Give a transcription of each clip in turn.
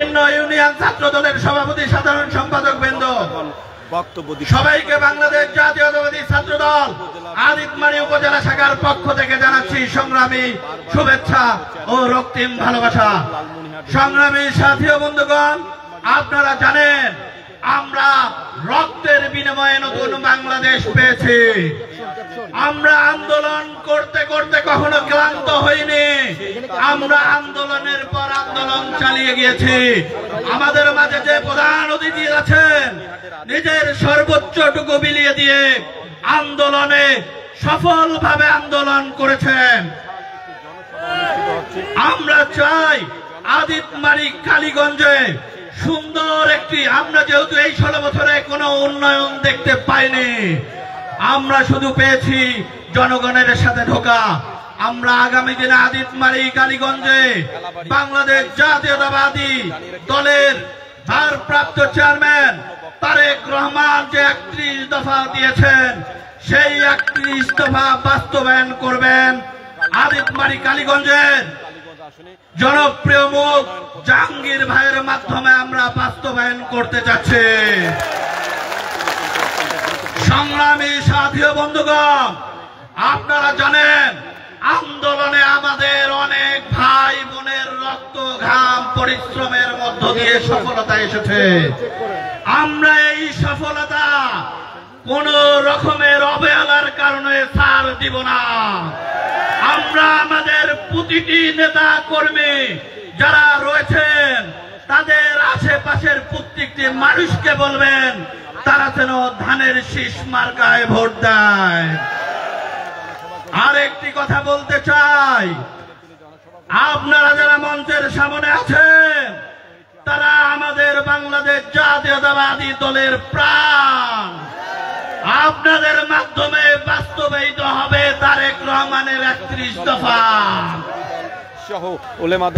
Union ছাত্র দলের সভাপতি সাধারণ সম্পাদক বৃন্দ সবাইকে বাংলাদেশ জাতীয়তাবাদী ছাত্র দল আদিতমারি উপজেলা শাখার পক্ষ থেকে জানাচ্ছি সংগ্রামী শুভেচ্ছা ও রক্তিম ভালোবাসা। সংগ্রামী সাথী ও বন্ধুগণ, আপনারা জানেন আমরা রক্তের বিনিময়ে নতুন বাংলাদেশ পেয়েছি। আমরা আন্দোলন করতে করতে কখনো ক্লান্ত হইনি। আমরা আন্দোলনের পর আন্দোলন চালিয়ে গিয়েছি। আমাদের মাঝে যে প্রধান অতিথি আছেন, নিজের সর্বোচ্চটুকু বিলিয়ে দিয়ে আন্দোলনে সফলভাবে আন্দোলন করেছেন। আমরা চাই আদিতমারি কালীগঞ্জে সুন্দর একটি, আমরা যেহেতু এই 16 বছরে কোনো উন্নয়ন দেখতে পাইনি, আমরা শুধু পেয়েছি জনগণের সাথে ঢোকা। আমরা আগামী দিনে আদিতমারি কালীগঞ্জে বাংলাদেশ জাতীয়তাবাদী দলের ভারপ্রাপ্ত চেয়ারম্যান তারেক রহমান যে 31 দফা দিয়েছেন, সেই 31 দফা বাস্তবায়ন করবেন। আদিতমারি কালীগঞ্জের জনপ্রিয় মুখ জাহাঙ্গীর ভাইয়ের মাধ্যমে আমরা বাস্তবায়ন করতে যাচ্ছি। সংগ্রামী সাথী ও বন্ধুগণ, আপনারা জানেন আন্দোলনে আমাদের অনেক ভাই বোনের রক্ত ঘাম পরিশ্রমের মধ্য দিয়ে সফলতা এসেছে। আমরা এই সফলতা কোন রকমের অবহেলার কারণে ছাড় দিব না। আমরা আমাদের প্রতিটি নেতা কর্মী যারা রয়েছেন তাদের আশেপাশের প্রত্যেকটি মানুষকে বলবেন তারা যেন ধানের শীষ মার্কায় ভোট দেয়। আর একটি কথা বলতে চাই, আপনারা যারা মঞ্চের সামনে আছেন তারা আমাদের বাংলাদেশ জাতীয়তাবাদী দলের প্রাণ। আপনাদের মাধ্যমে বাস্তবায়িত হবে তারেক রহমানের 31 দফা।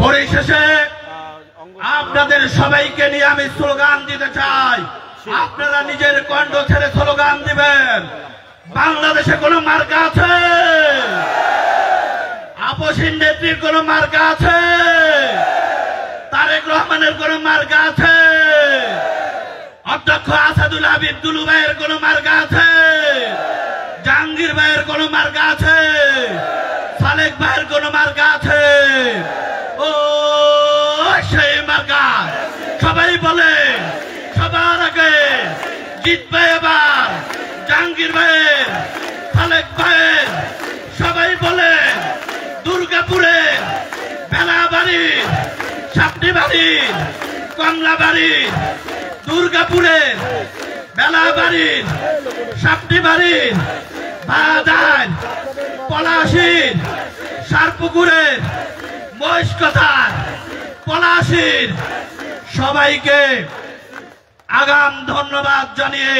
পরিশেষে আপনাদের সবাইকে নিয়ে আমি স্লোগান দিতে চাই। আপনারা নিজের কণ্ঠ ছেড়ে স্লোগান দিবেন। বাংলাদেশে কোন মার্কা আছে? আপসীন নেত্রীর কোন মার্কা আছে? তারেক রহমানের কোন মার্কা আছে? অধ্যক্ষ আসাদুল হাবিব দুলু ভাইয়ের কোন মার্কা আছে? জাহাঙ্গীর ভাইয়ের কোন মার্কা আছে? সালেক ভাইয়ের কোন মার্কা আছে? ও সেই মার্কা সবাই বলে সবার আগে জিতবে এবার জাহাঙ্গীর ভাইয়ের, সালেক ভাইয়ের। সবাই বলে দুর্গাপুরের, বেলাবাড়ির, সাপটিবাড়ির, কমলাবাড়ির, দুর্গাপুরের, বেলাবাড়ির, সাপটিবাড়ির, বাদান, পলাশির, সারপুকুরের, মহেশকথার, পলাশির সবাইকে আগাম ধন্যবাদ জানিয়ে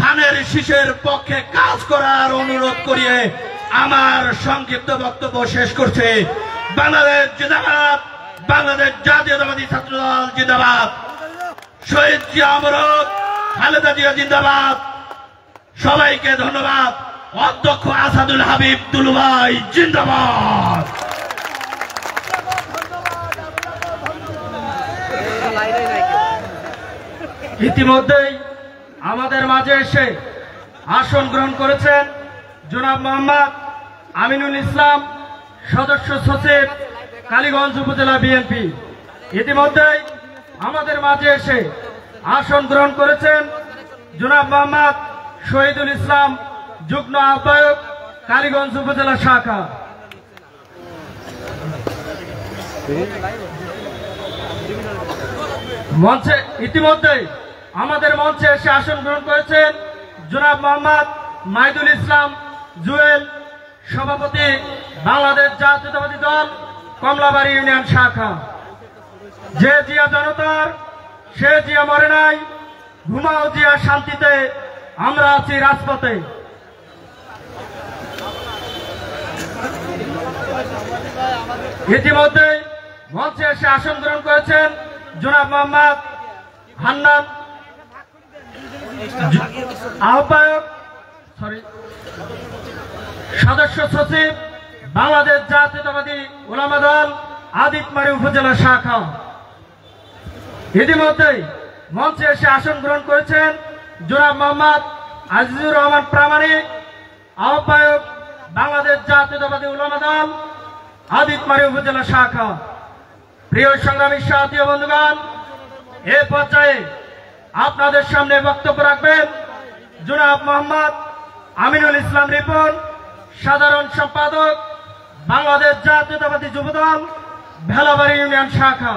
ধানের শীষের পক্ষে কাজ করার অনুরোধ করিয়ে আমার সংক্ষিপ্ত বক্তব্য শেষ করছে। বাংলাদেশ জিন্দাবাদ, বাংলাদেশ জাতীয়তাবাদী ছাত্র দল জিন্দাবাদ, শহীদ জিয়া অমরক, খালেদা জিয়া জিন্দাবাদ। সবাইকে ধন্যবাদ। অধ্যক্ষ আসাদুল হাবিব দুলু ভাই জিন্দাবাদ। ইতিমধ্যেই আমাদের মাঝে এসে আসন গ্রহণ করেছেন জনাব মোহাম্মদ আমিনুল ইসলাম, সদস্য সচিব, কালীগঞ্জ উপজেলা বিএনপি। ইতিমধ্যেই আমাদের মাঝে এসে আসন গ্রহণ করেছেন জনাব মোহাম্মদ শহীদুল ইসলাম, যুগ্ম আহ্বায়ক, কালীগঞ্জ উপজেলা শাখা। মঞ্চে ইতিমধ্যেই আমাদের মঞ্চে এসে আসন গ্রহণ করেছেন জনাব মোহাম্মদ মাইদুল ইসলাম জুয়েল, সভাপতি, বাংলাদেশ জাতীয়তাবাদী দল, কমলাবাড়ি ইউনিয়ন শাখা। যে জিয়া জনতার, সে জিয়া মরে নাই, ঘুমাও জিয়া শান্তিতে, আমরা আছি রাজপথে। ইতিমধ্যেই মঞ্চে এসে আসন গ্রহণ করেছেন জনাব মোহাম্মদ হান্নান, আহ্বায়ক, সদস্য সচিব, বাংলাদেশ জাতীয়তাবাদী উলামা দল, আদিতমারি উপজেলা শাখা। ইতিমধ্যেই মঞ্চে এসে আসন গ্রহণ করেছেন জনাব মোহাম্মদ আজিজুর রহমান প্রামাণিক, আহ্বায়ক বাংলাদেশ জাতীয়তাবাদী উলামা দল আদিতমারী উপজেলা শাখা। প্রিয় সংগ্রামী সাথী ও বন্ধুগণ, এ পর্যায়ে আপনাদের সামনে বক্তব্য রাখবেন জনাব মোহাম্মদ আমিনুল ইসলাম রিপন, সাধারণ সম্পাদক বাংলাদেশ জাতীয়তাবাদী যুবদল ভেলাবাড়ি ইউনিয়ন শাখা।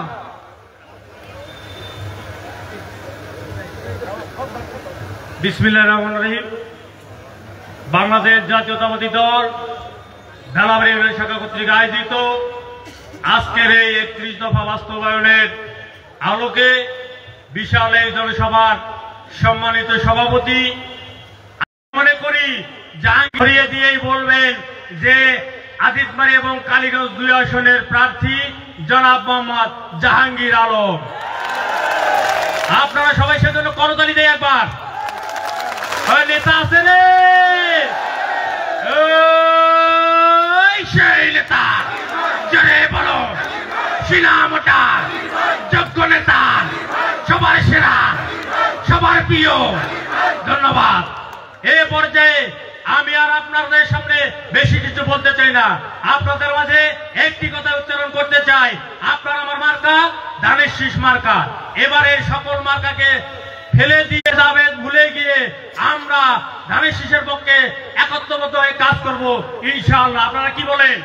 বিসমিল্লাহির রহমানির রহিম। বাংলাদেশ জাতীয়তাবাদী দল ভেলাবাড়ি ইউনিয়ন শাখা কর্তৃক আয়োজিত আজকের এই 31 দফা বাস্তবায়নের আলোকে বিশাল এই জনসভার সম্মানিত সভাপতি, মনে করি জাহাঙ্গীর দিয়েই বলবেন যে আদিতমারী এবং কালীগঞ্জ 2 আসনের প্রার্থী জনাব মোহাম্মদ জাহাঙ্গীর আলম। আপনারা সবাই সেজন্য করতালি দেয় একবার। নেতা আছে রে, সেই নেতা জোরে বলো, সিনা মোটা যোগ্য নেতা, সবার সেরা, সবার প্রিয়। ধন্যবাদ। এই পর্যায়ে আমি আর আপনাদের সামনে বেশি কিছু বলতে চাই না, আপনাদের মাঝে একটি কথা উচ্চারণ করতে চাই। আপনার আমার মার্কা ধানের শীষ মার্কা। এবারের সকল মার্কাকে ফেলে দিয়ে যাবেন ভুলে গিয়ে আমরা ধানের শীষের পক্ষে একত্রবদ্ধ হয়ে কাজ করব ইনশাআল্লাহ। আপনারা কি বলেন?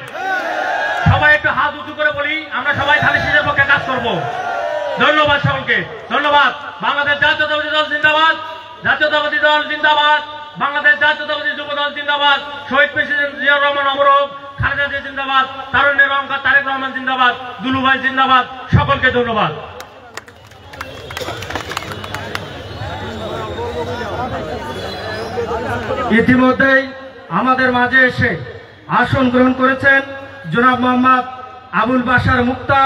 সবাই একটু হাত উঁচু করে বলি, আমরা সবাই ধানের শীষের পক্ষে কাজ করব। ধন্যবাদ সকলকে, ধন্যবাদ। বাংলাদেশ জাতীয়তাবাদী দল জিন্দাবাদ, জাতীয়তাবাদী দল জিন্দাবাদ, বাংলাদেশ জাতীয়তাবাদী যুব দল জিন্দাবাদ, শহীদ প্রেসিডেন্ট জিয়াউর রহমান অমরক, খালেদা জিয়া জিন্দাবাদ, তারুণ্যের রহমান তারেক রহমান জিন্দাবাদ, দুলু ভাই জিন্দাবাদ। সকলকে ধন্যবাদ। ইতিমধ্যেই আমাদের মাঝে এসে আসন গ্রহণ করেছেন জনাব মোহাম্মদ আবুল বাশার মুক্তা,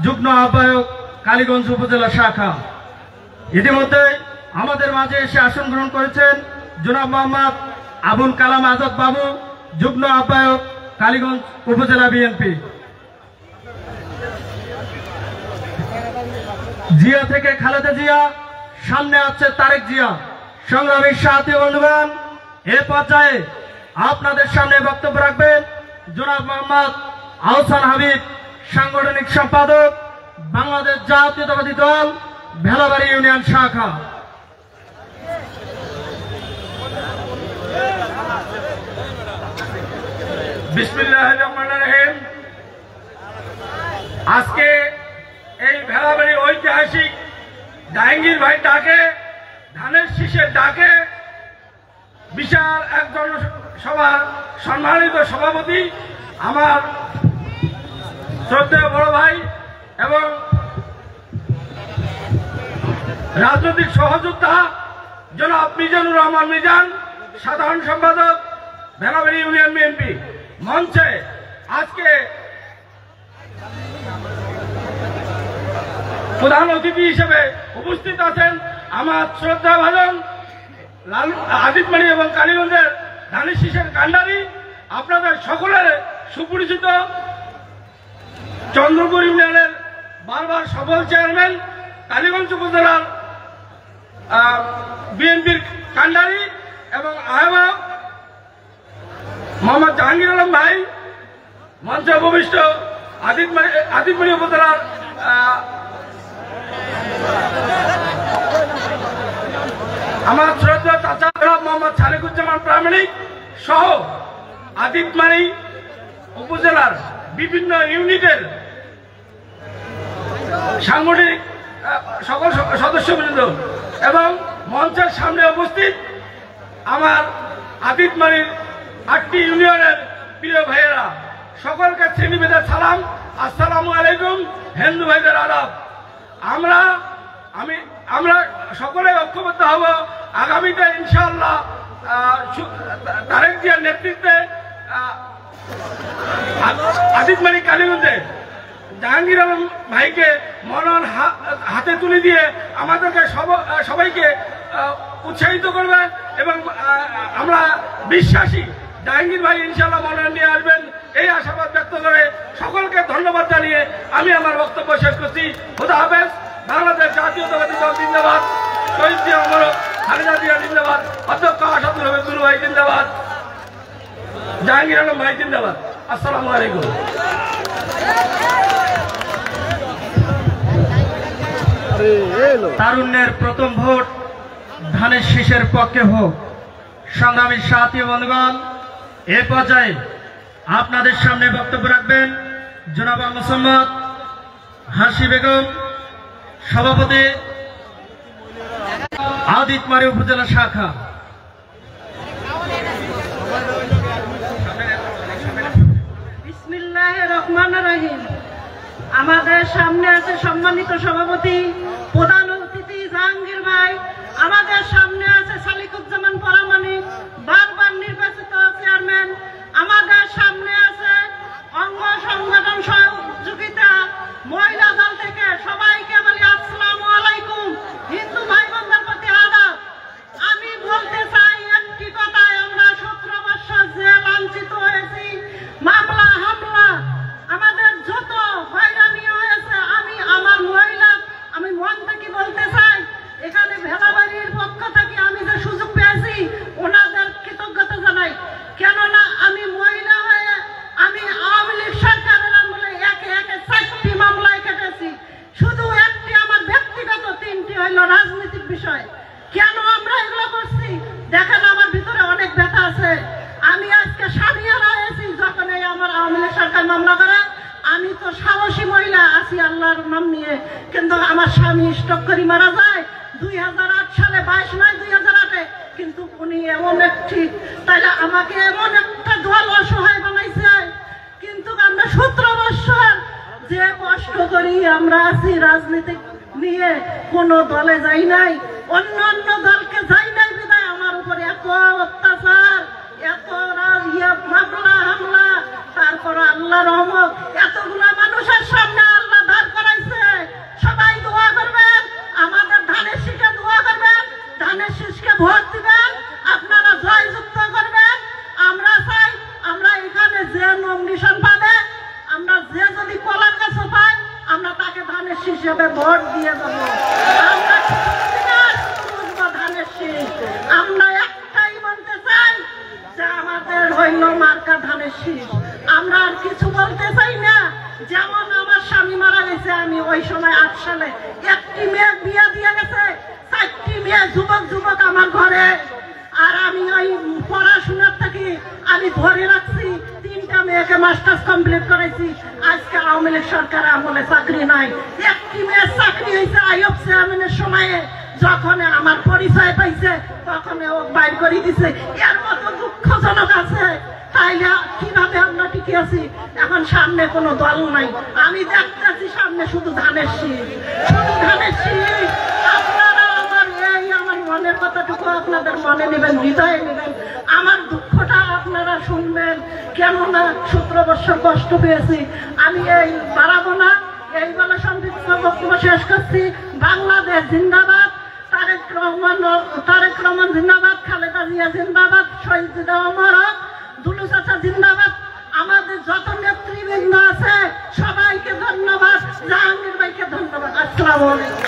যুগ্ম আহ্বায়ক কালীগঞ্জ উপজেলা শাখা। ইতিমধ্যেই আমাদের মাঝে এসে আসন গ্রহণ করেছেন জনাব মোহাম্মদ আবুল কালাম আজাদ বাবু, যুগ্ম আহ্বায়ক কালীগঞ্জ উপজেলা বিএনপি। জিয়া থেকে খালেদা জিয়া, সামনে আছে তারেক জিয়া। সংগ্রামী সাথী বন্ধুগণ, এ পর্যায়ে আপনাদের সামনে বক্তব্য রাখবেন জনাব মোহাম্মদ আহসান হাবিব, সাংগঠনিক সম্পাদক বাংলাদেশ জাতীয়তাবাদী দল ভেলাবাড়ি ইউনিয়ন শাখা। বিসমিল্লাহির রহমানির রহিম। আজকে এই ভেলাবাড়ি ঐতিহাসিক জাহাঙ্গীর ভাই ডাকে, ধানের শীষের ডাকে বিশাল এক জনসভার সম্মানিত সভাপতি আমার শ্রদ্ধেয় বড় ভাই এবং রাজনৈতিক সহযোদ্ধা জনাব মিজানুর রহমান মিজান, সাধারণ সম্পাদক ভেলাবাড়ি ইউনিয়ন বিএনপি। মঞ্চে আজকে প্রধান অতিথি হিসেবে উপস্থিত আছেন আমার শ্রদ্ধা ভাজন আদিতমারী এবং কালীগঞ্জের ধানের শীষের কান্ডারি, আপনাদের সকলের সুপরিচিত চন্দ্রপুর ইউনিয়নের বারবার সফল চেয়ারম্যান, কালীগঞ্জ উপজেলার বিএনপির কান্ডারি এবং আহ্বায়ক মোহাম্মদ জাহাঙ্গীর আলম ভাই, মঞ্চে উপবিষ্ট আদিতমারী উপজেলার আমার শ্রদ্ধা চাচা মোহাম্মদ সালেকুজ্জামান প্রামাণিক সহ আদিতমারী উপজেলার বিভিন্ন ইউনিটের সাংগঠনিক সকল সদস্যবৃন্দ এবং মঞ্চের সামনে উপস্থিত আমার আদিতমারীর 8টি ইউনিয়নের প্রিয় ভাইয়েরা, সকলকে শ্রেণীভেদের সালাম, আসসালামু আলাইকুম, হিন্দু ভাইদের আদাব। আমরা সকলে ঐক্যবদ্ধ হব আগামীতে ইনশাআল্লাহ তারেক জিয়ার নেতৃত্বে আদিতমারী কালীগঞ্জে জাহাঙ্গীর আলম ভাইকে মনোনয়ন হাতে তুলে দিয়ে আমাদেরকে সবাইকে উৎসাহিত করবে এবং আমরা বিশ্বাসী জাহাঙ্গীর ভাই ইনশাআল্লাহ মনোনয়ন নিয়ে আসবেন, এই আশাবাদ ব্যক্ত করে সকলকে ধন্যবাদ জানিয়ে আমি আমার বক্তব্য শেষ করছি। খোদা হাফেজ, বাংলাদেশ জাতীয়তাবাদী দল জিন্দাবাদ, শহীদ জিয়া অমর, খালেদা জিয়া জিন্দাবাদ, অধ্যক্ষ আসাদুল হক দুলু ভাই জিন্দাবাদ, জাহাঙ্গীর আলম ভাই জিন্দাবাদ। আসসালামু আলাইকুম। তারুণ্যের প্রথম ভোট ধানের শীষের পক্ষে হোক। সংগ্রামী সাথী বন্ধুগণ, এ পর্যায়ে আপনাদের সামনে বক্তব্য রাখবেন জনাব মোসাম্মদ হাসি বেগম, সভাপতি আদিতমারি উপজেলা শাখা। বিসমিল্লাহির রহমানির রহিম। আমাদের সামনে আছে সম্মানিত সভাপতি, প্রধান অতিথি জাহাঙ্গীর ভাই, আমাদের সামনে আছে সালিকুজ্জামান পরামানিক, বারবার নির্বাচিত চেয়ারম্যান, আমাদের সামনে আছে অঙ্গ সংগঠন সহযোগিতা মহিলা দল থেকে সবাইকে বলি আসসালামু আলাইকুম। হিন্দু ভাই বোনদের প্রতি আদাব। আমি বলতে চাই একটি কথায়, আমরা 17 বছর যে লাঞ্ছিত হয়েছি, মামলা হামলা, আমাদের যত হয়রানি হয়েছে, আমি আমার মহিলা, আমি মন থেকে বলতে চাই, এখানে ভেলাবাড়ির পক্ষ থেকে আমি যে সুযোগ পেয়েছি ওনাদের কৃতজ্ঞতা জানাই। কেননা আমি মহিলা হয়ে আমি আওয়ামী লীগ সরকারের আমলে একে একে 4টি মামলায় কেটেছি। শুধু একটি আমার ব্যক্তিগত, 3টি হইল রাজনৈতিক বিষয়। কেন আমরা এগুলো করছি দেখেন, আমার ভিতরে অনেক ব্যথা আছে। আমি আজকে স্বামী হারা হয়েছি যখন এই আমার আওয়ামী লীগ সরকার মামলা করে। আমি তো সাহসী মহিলা আছি আল্লাহর নাম নিয়ে, কিন্তু আমার স্বামী স্ট্রোক করে মারা যায় 2008 সালে, 22/9/2008-এ। কিন্তু উনি এমন একটি, তাইলে আমাকে এমন একটা দল অসহায় বানাইছে। কিন্তু আমরা 17 বছর যে কষ্ট করি আমরা আছি রাজনীতি নিয়ে, কোন দলে যাই নাই, অন্য দলকে যাই নাই বিদায় আমার উপরে এত অত্যাচার, এত মামলা হামলা, তারপর আল্লাহ রহমত, এতগুলা মানুষের সামনে আল্লাহ দাঁড় করাইছে। সবাই দোয়া করবেন, আমাদের ধানের শীষে দোয়া করবেন, ধানের শীষকে ভোট দিবেন, আপনারা জয়যুক্ত করবেন। আমরা চাই, আমরা এখানে যে নমিনেশন পাবে, আমরা যে যদি কলার কাছে পাই, আমরা তাকে ধানের শীষ হিসেবে ভোট দিয়ে দেবো। আমরা ধানের শীষ, আমরা একটাই বলতে চাই যে আমাদের হইল মার্কা ধানের শীষ। আমরা আর কিছু বলতে চাই না। যেমন আমার স্বামী মারা গেছে, আমি ওই সময় 8 সালে একটি মেয়ে বিয়ে দিয়ে গেছে, 4টি মেয়ে যুবক আমার ঘরে। আর আমি ওই পড়াশোনার থেকে আমি ধরে রাখছি, 3টা মেয়েকে মাস্টার্স কমপ্লিট করেছি। আজকে আওয়ামী লীগ সরকার আমলে চাকরি নাই। একটি মেয়ের চাকরি হয়েছে আইয়ুব চেয়ারম্যানের সময়ে, যখন আমার পরিচয় পাইছে তখন ও বাইর করে দিছে। এর মতো দুঃখজনক আছে, তাইলে কিভাবে আমরা টিকে আছি? এখন সামনে কোনো দল নাই, আমি দেখতেছি সামনে শুধু ধানের শীষ, শুধু ধানের শীষ। আপনারা আমার মনের কথাটুকু আপনাদের মনে নেবেন, হৃদয়ে নেবেন, আমার দুঃখটা আপনারা শুনবেন। কেননা 17 বছর কষ্ট পেয়েছি। আমি এই বাড়াবো না, এই বলে সংক্ষিপ্ত বক্তব্য শেষ করছি। বাংলাদেশ জিন্দাবাদ, তারেক রহমান জিন্দাবাদ, খালেদা জিয়া জিন্দাবাদ, শহীদ জিয়া অমর, দুলু চাচা জিন্দাবাদ। আমাদের যত নেতৃবৃন্দ আছে সবাইকে ধন্যবাদ, জাহাঙ্গীর ভাইকে ধন্যবাদ। আসসালামু আলাইকুম।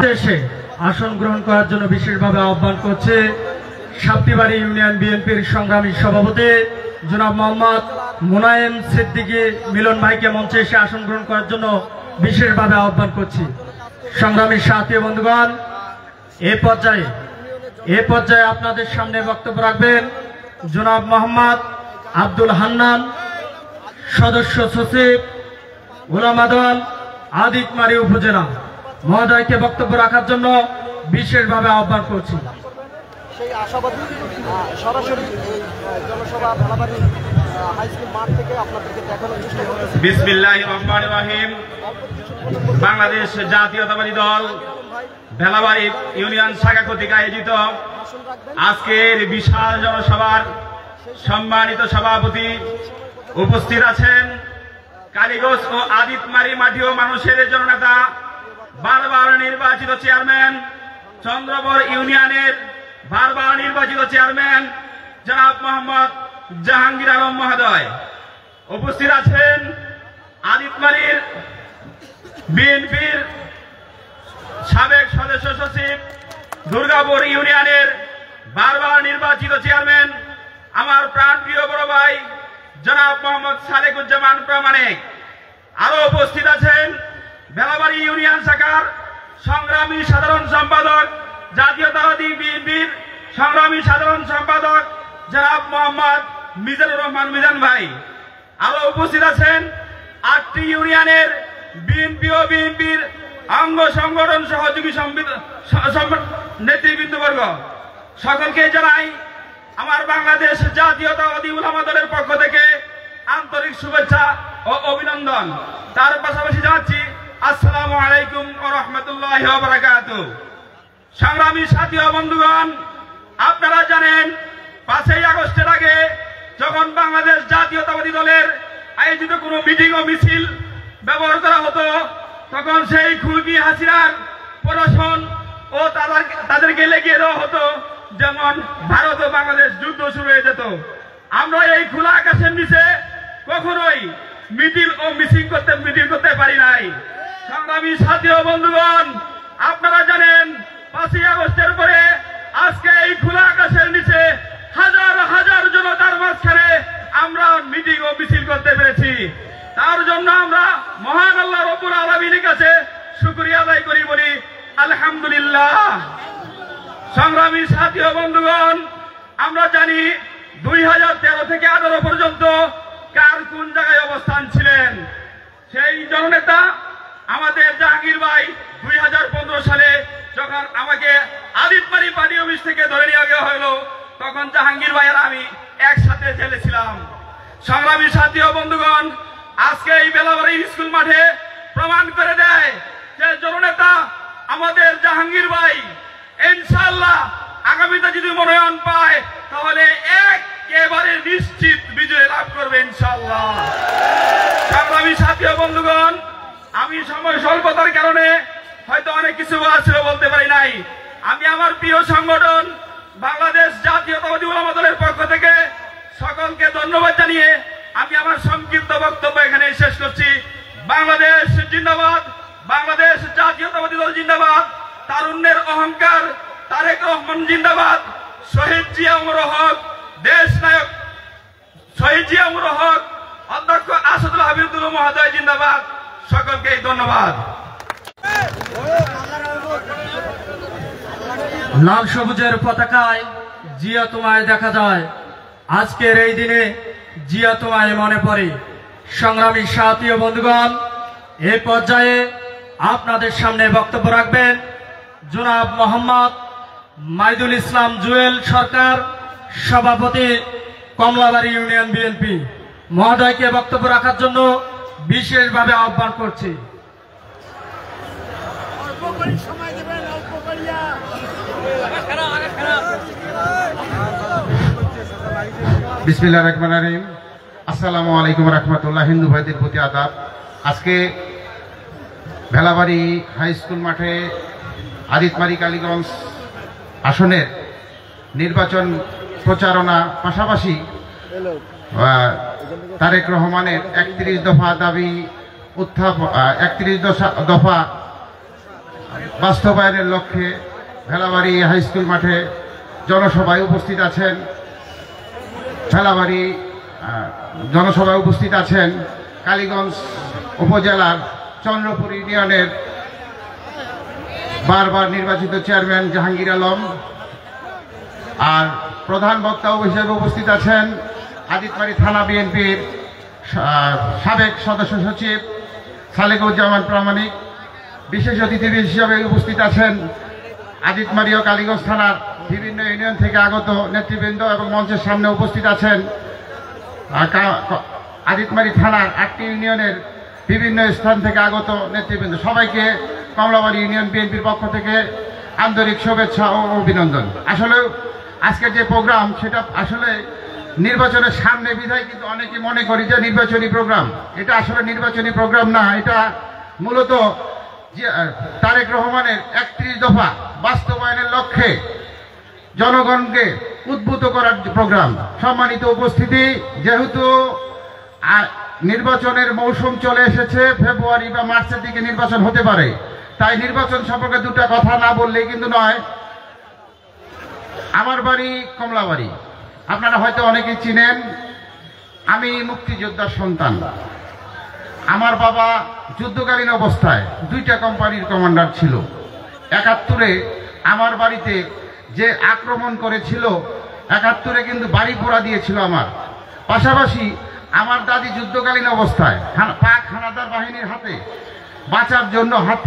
দেশে আসন গ্রহণ করার জন্য বিশেষভাবে আহ্বান করছে সাপ্তিবাড়ি ইউনিয়ন বিএনপির সংগ্রামী সভাপতি জনাব মোহাম্মদ মুনায়েম সিদ্দিকী মিলন ভাইকে মঞ্চে এসে আসন গ্রহণ করার জন্য বিশেষভাবে আহ্বান করছি। সংগ্রামী সাথী বন্ধুগণ, এ পর্যায়ে আপনাদের সামনে বক্তব্য রাখবেন জনাব মোহাম্মদ আব্দুল হান্নান, সদস্য সচিব উলামা দল আদিতমারি উপজেলা। মহোদয়কে বক্তব্য রাখার জন্য বিশেষভাবে আহ্বান করছি। সেই আশাবাদী সরাসরি জনসভা ভেলাবাড়ি হাই স্কুল মাঠ থেকে আপনাদেরকে দেখানোর চেষ্টা করছি। বিসমিল্লাহির রহমানির রহিম। বাংলাদেশ জাতীয়তাবাদী দল ভেলাবাড়ি ইউনিয়ন শাখা কর্তৃক আয়োজিত আজকের বিশাল জনসভার সম্মানিত সভাপতি উপস্থিত আছেন কালীগঞ্জ ও আদিতমারি মাটি ও মানুষের জননেতা, বারবার নির্বাচিত চেয়ারম্যান, চন্দ্রপুর ইউনিয়নের বারবার নির্বাচিত চেয়ারম্যান জনাব মোহাম্মদ জাহাঙ্গীর আলম মহোদয়। উপস্থিত আছেন আদিতমারীর বিএনপির সাবেক সদস্য সচিব, দুর্গাপুর ইউনিয়নের বারবার নির্বাচিত চেয়ারম্যান, আমার প্রাণপ্রিয় বড় ভাই জনাব মোহাম্মদ সালেকুজ্জামান প্রামাণিক। আরো উপস্থিত আছেন বেলাবাড়ি ইউনিয়ন শাখার সংগ্রামী সাধারণ সম্পাদক, জাতীয়তাবাদী বিএনপির সংগ্রামী সাধারণ সম্পাদক জনাব মোহাম্মদ মিজানুর রহমান মিজান ভাই। আরো উপস্থিত আছেন 8টি ইউনিয়নের বিএনপি ও বিএনপির অঙ্গ সংগঠন সহযোগী নেতৃবৃন্দবর্গ। সকলকে জানাই আমার বাংলাদেশ জাতীয়তাবাদী উলামা দলের পক্ষ থেকে আন্তরিক শুভেচ্ছা ও অভিনন্দন। তার পাশাপাশি জানাচ্ছি আসসালামু আলাইকুম ওয়া রাহমাতুল্লাহি ওয়া বারাকাতুহু। সংগ্রামী সাথী ও বন্ধুগণ, আপনারা জানেন 5ই আগস্টের আগে যখন বাংলাদেশ জাতীয়তাবাদী দলের আয়োজিত কোনো মিটিং ও মিছিল ব্যবহার করা হতো, তখন সেই খুলকি হাসিনার প্রশাসন ও তাদেরকে লেগিয়ে দেওয়া হতো, যেমন ভারত ও বাংলাদেশ যুদ্ধ শুরু হয়ে যেত। আমরা এই খোলা আকাশের নিচে কখনোই মিটিং করতে পারি নাই। সংগ্রামী সাথী ও বন্ধুগণ, আপনারা জানেন 5ই আগস্টের পরে আজকে এই খোলা আকাশের নিচে হাজার হাজার জনতার মাঝখানে আমরা মিটিং ও মিছিল করতে পেরেছি। তার জন্য আমরা মহান আল্লাহ রব্বুল আলামিনের কাছে শুকরিয়া আদায় করি, বলি আলহামদুলিল্লাহ। সংগ্রামী সাথী ও বন্ধুগণ, আমরা জানি 2013 থেকে 18 পর্যন্ত কার কোন জায়গায় অবস্থান ছিলেন। সেই জননেতা আমাদের জাহাঙ্গীর ভাই 2015 সালে যখন আমাকে আদিতমারী পার্টি অফিস থেকে ধরে নিয়ে যাওয়া হলো, তখন জাহাঙ্গীর ভাই আর আমি একসাথে জেলে ছিলাম। সংগ্রামী সাথী ও বন্ধুগণ, আজকে এই বেলাবাড়ি স্কুল মাঠে প্রমাণ করে দেয় যে জননেতা আমাদের জাহাঙ্গীর ভাই ইনশাআল্লাহ আগামীতে যদি মনোনয়ন পায় তাহলে একেবারে নিশ্চিত বিজয় লাভ করবে ইনশাআল্লাহ। সংগ্রামী সাথী ও বন্ধুগণ, আমি সময় স্বল্পতার কারণে হয়তো অনেক কিছু বলতে পারি নাই। আমি আমার প্রিয় সংগঠন বাংলাদেশ জাতীয়তাবাদী উলামা দলের পক্ষ থেকে সকলকে ধন্যবাদ জানিয়ে আমি আমার সংক্ষিপ্ত বক্তব্য এখানে শেষ করছি। বাংলাদেশ জিন্দাবাদ, বাংলাদেশ জাতীয়তাবাদী দল জিন্দাবাদ, তারুণ্যের অহংকার তারেক রহমান জিন্দাবাদ, শহীদ জিয়া উমর হক দেশ নায়ক, শহীদ জিয়া উমর হক অধ্যক্ষ আসাদুল হাবিবুল মহোদয় জিন্দাবাদ। সকলকে ধন্যবাদ। লাল সবুজের পতাকায় জিয়া তোমায় দেখা যায়, আজকের এই দিনে জিয়া তোমায় মনে পড়ে। সংগ্রামী সাথী ও বন্ধুগণ, এই পর্যায়ে আপনাদের সামনে বক্তব্য রাখবেন জনাব মোহাম্মদ মাইদুল ইসলাম জুয়েল সরকার, সভাপতি কমলাবাড়ি ইউনিয়ন বিএনপি মহোদয়কে বক্তব্য রাখার জন্য বিশেষভাবে আহ্বান করছি। বিসমিল্লাহির রহমানির রহিম। আসসালামু আলাইকুম রহমতুল্লাহ। হিন্দু ভাইদের প্রতি আদাব। আজকে ভেলাবাড়ি হাই স্কুল মাঠে আদিতমারী কালীগঞ্জ আসনের নির্বাচন প্রচারণা পাশাপাশি তারেক রহমানের 31 দফা দাবি 31 দফা বাস্তবায়নের লক্ষ্যে ভেলাবাড়ি হাই স্কুল মাঠে জনসভায় উপস্থিত আছেন। ভেলাবাড়ি জনসভায় উপস্থিত আছেন কালীগঞ্জ উপজেলার চন্দ্রপুর ইউনিয়নের বারবার নির্বাচিত চেয়ারম্যান জাহাঙ্গীর আলম, আর প্রধান বক্তা হিসেবে উপস্থিত আছেন আদিতমারী থানা বিএনপির সাবেক সদস্য সচিব সালেকুজ্জামান প্রামাণিক। বিশেষ অতিথি হিসেবে উপস্থিত আছেন আদিতমারী ও কালীগঞ্জ থানার বিভিন্ন ইউনিয়ন থেকে আগত নেতৃবৃন্দ, এবং মঞ্চের সামনে উপস্থিত আছেন আদিতমারী থানার 8টি ইউনিয়নের বিভিন্ন স্থান থেকে আগত নেতৃবৃন্দ। সবাইকে কমলাবাড়ি ইউনিয়ন বিএনপির পক্ষ থেকে আন্তরিক শুভেচ্ছা ও অভিনন্দন। আসলে আজকের যে প্রোগ্রাম সেটা আসলে নির্বাচনের সামনে বিধায় কিন্তু অনেকে মনে করি যে নির্বাচনী প্রোগ্রাম। এটা আসলে নির্বাচনী প্রোগ্রাম না, এটা মূলত তারেক রহমানের 31 দফা বাস্তবায়নের লক্ষ্যে জনগণকে উদ্বুদ্ধ করার প্রোগ্রাম। সম্মানিত উপস্থিতি, যেহেতু নির্বাচনের মৌসুম চলে এসেছে, ফেব্রুয়ারি বা মার্চের দিকে নির্বাচন হতে পারে। তাই নির্বাচন সম্পর্কে দুটা কথা না বললেই কিন্তু নয়। আমার বাড়ি কমলাবাড়ি, আপনারা হয়তো অনেকেই চিনেন। আমি মুক্তিযোদ্ধার সন্তান। আমার বাবা যুদ্ধকালীন অবস্থায় 2টা কোম্পানির কমান্ডার ছিল। 71-এ আমার বাড়িতে যে আক্রমণ করেছিল, 71-এ কিন্তু বাড়ি পোড়া দিয়েছিল আমার। পাশাপাশি আমার দাদি যুদ্ধকালীন অবস্থায় পাক হানাদার বাহিনীর হাত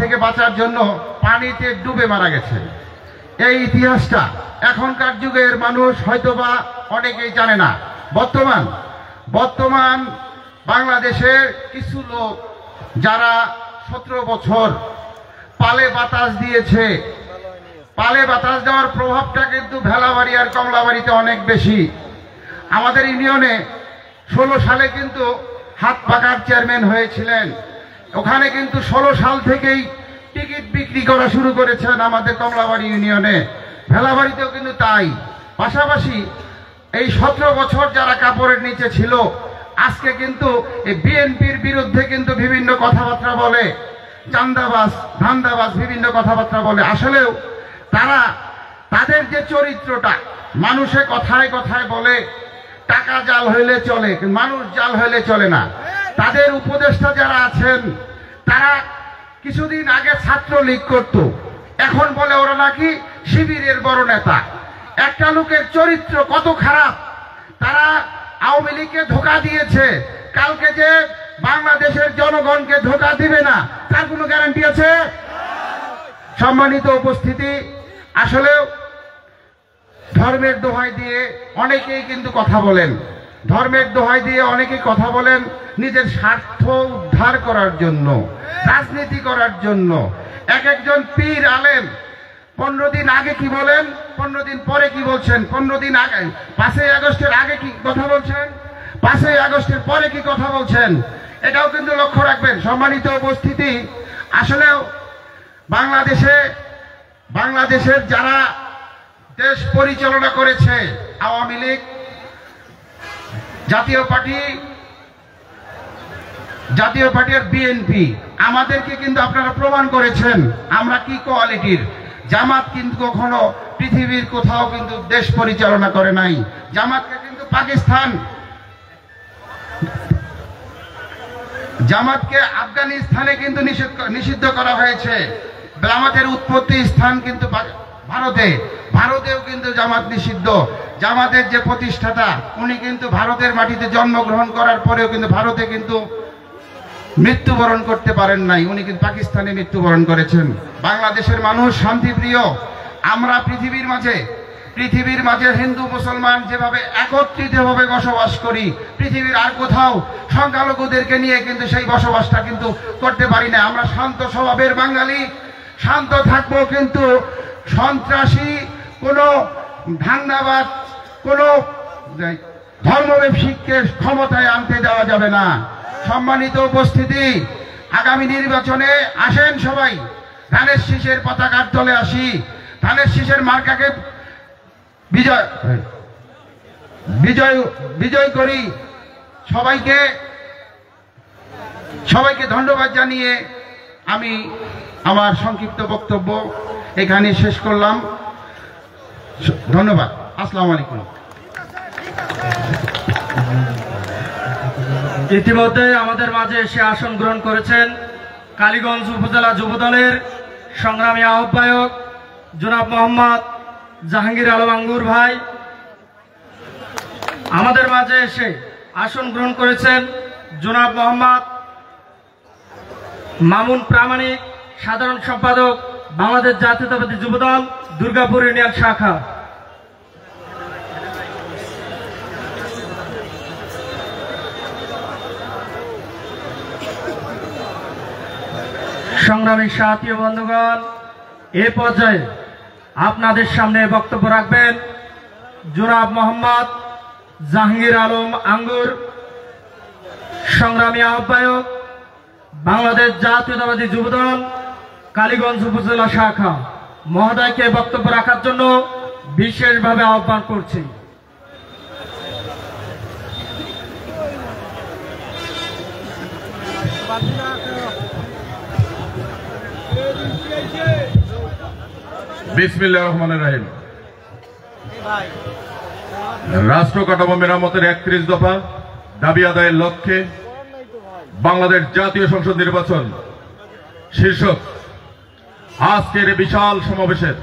থেকে বাঁচার জন্য পানিতে ডুবে মারা গেছে। এই ইতিহাসটা এখনকার যুগের মানুষ হয়তোবা অনেকেই জানে না। বর্তমান বাংলাদেশের কিছু লোক যারা 17 বছর পালে বাতাস দিয়েছে, পালে বাতাস দেওয়ার প্রভাবটা কিন্তু ভেলাবাড়ি আর কমলাবাড়িতে অনেক বেশি। আমাদের ইউনিয়নে 16 সালে কিন্তু হাত পাকার চেয়ারম্যান হয়েছিলেন। ওখানে কিন্তু 16 সাল থেকেই টিকিট বিক্রি করা শুরু করেছেন আমাদের কমলাবাড়ি ইউনিয়নে। ভেলাবাড়িতেও কিন্তু তাই। পাশাপাশি এই 17 বছর যারা কাপড়ের নিচে ছিল, আজকে কিন্তু এই বিএনপির বিরুদ্ধে কিন্তু বিভিন্ন কথাবার্তা বলে, চান্দাবাজ ধান্দাবাজ বিভিন্ন কথাবার্তা বলে। আসলেও তাদের যে চরিত্রটা, মানুষে কথায় কথায় বলে টাকা জাল হইলে চলে, মানুষ জাল হইলে চলে না। তাদের উপদেষ্টা যারা আছেন, তারা কিছুদিন আগে ছাত্রলীগ করত, এখন বলে ওরা নাকি শিবিরের বড় নেতা। একটা লোকের চরিত্র কত খারাপ! তারা আওয়ামী লীগকে ধোঁকা দিয়েছে, কালকে যে বাংলাদেশের জনগণকে ধোঁকা দিবে না তার কোনো গ্যারান্টি আছে? সম্মানিত উপস্থিতি, আসলেও ধর্মের দোহাই দিয়ে অনেকেই কিন্তু কথা বলেন, ধর্মের দোহাই দিয়ে অনেকেই কথা বলেন নিজের স্বার্থ উদ্ধার করার জন্য, রাজনীতি করার জন্য। একজন পীর আলেম 15 দিন আগে কি বলেন, 15 দিন পরে কি বলছেন, 15 দিন আগে 5ই আগস্টের আগে কি কথা বলছেন, 5ই আগস্টের পরে কি কথা বলছেন, এটাও কিন্তু লক্ষ্য রাখবেন। সম্মানিত উপস্থিতি, আসলেও বাংলাদেশের যারা দেশ পরিচালনা করেছে, আওয়ামী লীগ, জাতীয় পার্টি আর বিএনপি, আমাদেরকে কিন্তু আপনারা প্রমাণ করেছেন আমরা কি কোয়ালিটির। জামাত কিন্তু কখনো পৃথিবীর কোথাও কিন্তু দেশ পরিচালনা করে নাই। জামাতকে কিন্তু জামাতকে আফগানিস্তানে কিন্তু নিষিদ্ধ করা হয়েছে। জামাতের উৎপত্তি স্থান কিন্তু ভারতেও কিন্তু জামাত নিষিদ্ধ। জামাতের যে প্রতিষ্ঠাতা, উনি কিন্তু ভারতের মাটিতে জন্মগ্রহণ করার পরেও কিন্তু ভারতে কিন্তু মৃত্যুবরণ করতে পারেন নাই, উনি কিন্তু পাকিস্তানে মৃত্যুবরণ করেছেন। বাংলাদেশের মানুষ শান্তিপ্রিয়। আমরা পৃথিবীর মাঝে হিন্দু মুসলমান যেভাবে একত্রিতভাবে বসবাস করি, পৃথিবীর আর কোথাও সংখ্যালঘুদেরকে নিয়ে কিন্তু সেই বসবাসটা কিন্তু করতে পারি না। আমরা শান্ত স্বভাবের বাঙালি, শান্ত থাকবো, কিন্তু সন্ত্রাসী কোনো ধান্দাবাদ, কোনো ধর্মব্যবসায়ীকে ক্ষমতায় আনতে দেওয়া যাবে না। সম্মানিত উপস্থিতি, আগামী নির্বাচনে আসেন সবাই, ধানের শীষের পতাকার তলে আসি, ধানের শীষের মার্কাকে বিজয় করি। সবাইকে ধন্যবাদ জানিয়ে আমি আমার সংক্ষিপ্ত বক্তব্য এখানে শেষ করলাম। ধন্যবাদ। আসসালামু আলাইকুম। ইতিমধ্যে আমাদের মাঝে এসে আসন গ্রহণ করেছেন কালীগঞ্জ উপজেলা যুবদলের সংগ্রামী আহ্বায়ক জনাব মোহাম্মদ জাহাঙ্গীর আলম আঙ্গুর ভাই। আমাদের মাঝে এসে আসন গ্রহণ করেছেন জনাব মোহাম্মদ মামুন প্রামাণিক, সাধারণ সম্পাদক বাংলাদেশ জাতীয়তাবাদী যুবদল দুর্গাপুর ইউনিয়ন শাখা। সংগ্রামী সাথী ও বন্ধুগণ, এ পর্যায়ে আপনাদের সামনে বক্তব্য রাখবেন জনাব মোহাম্মদ জাহাঙ্গীর আলম আঙ্গুর, সংগ্রামী আহ্বায়ক বাংলাদেশ জাতীয়তাবাদী যুবদল কালীগঞ্জ উপজেলা শাখা। মহোদয়কে বক্তব্য রাখার জন্য বিশেষভাবে আহ্বান করছি। বিসমিল্লাহির রহমানির রহিম। রাষ্ট্র কাঠামো মেরামতের 31 দফা দাবি আদায়ের লক্ষ্যে বাংলাদেশ জাতীয় সংসদ নির্বাচন শীর্ষক আজকের বিশাল সমাবেশের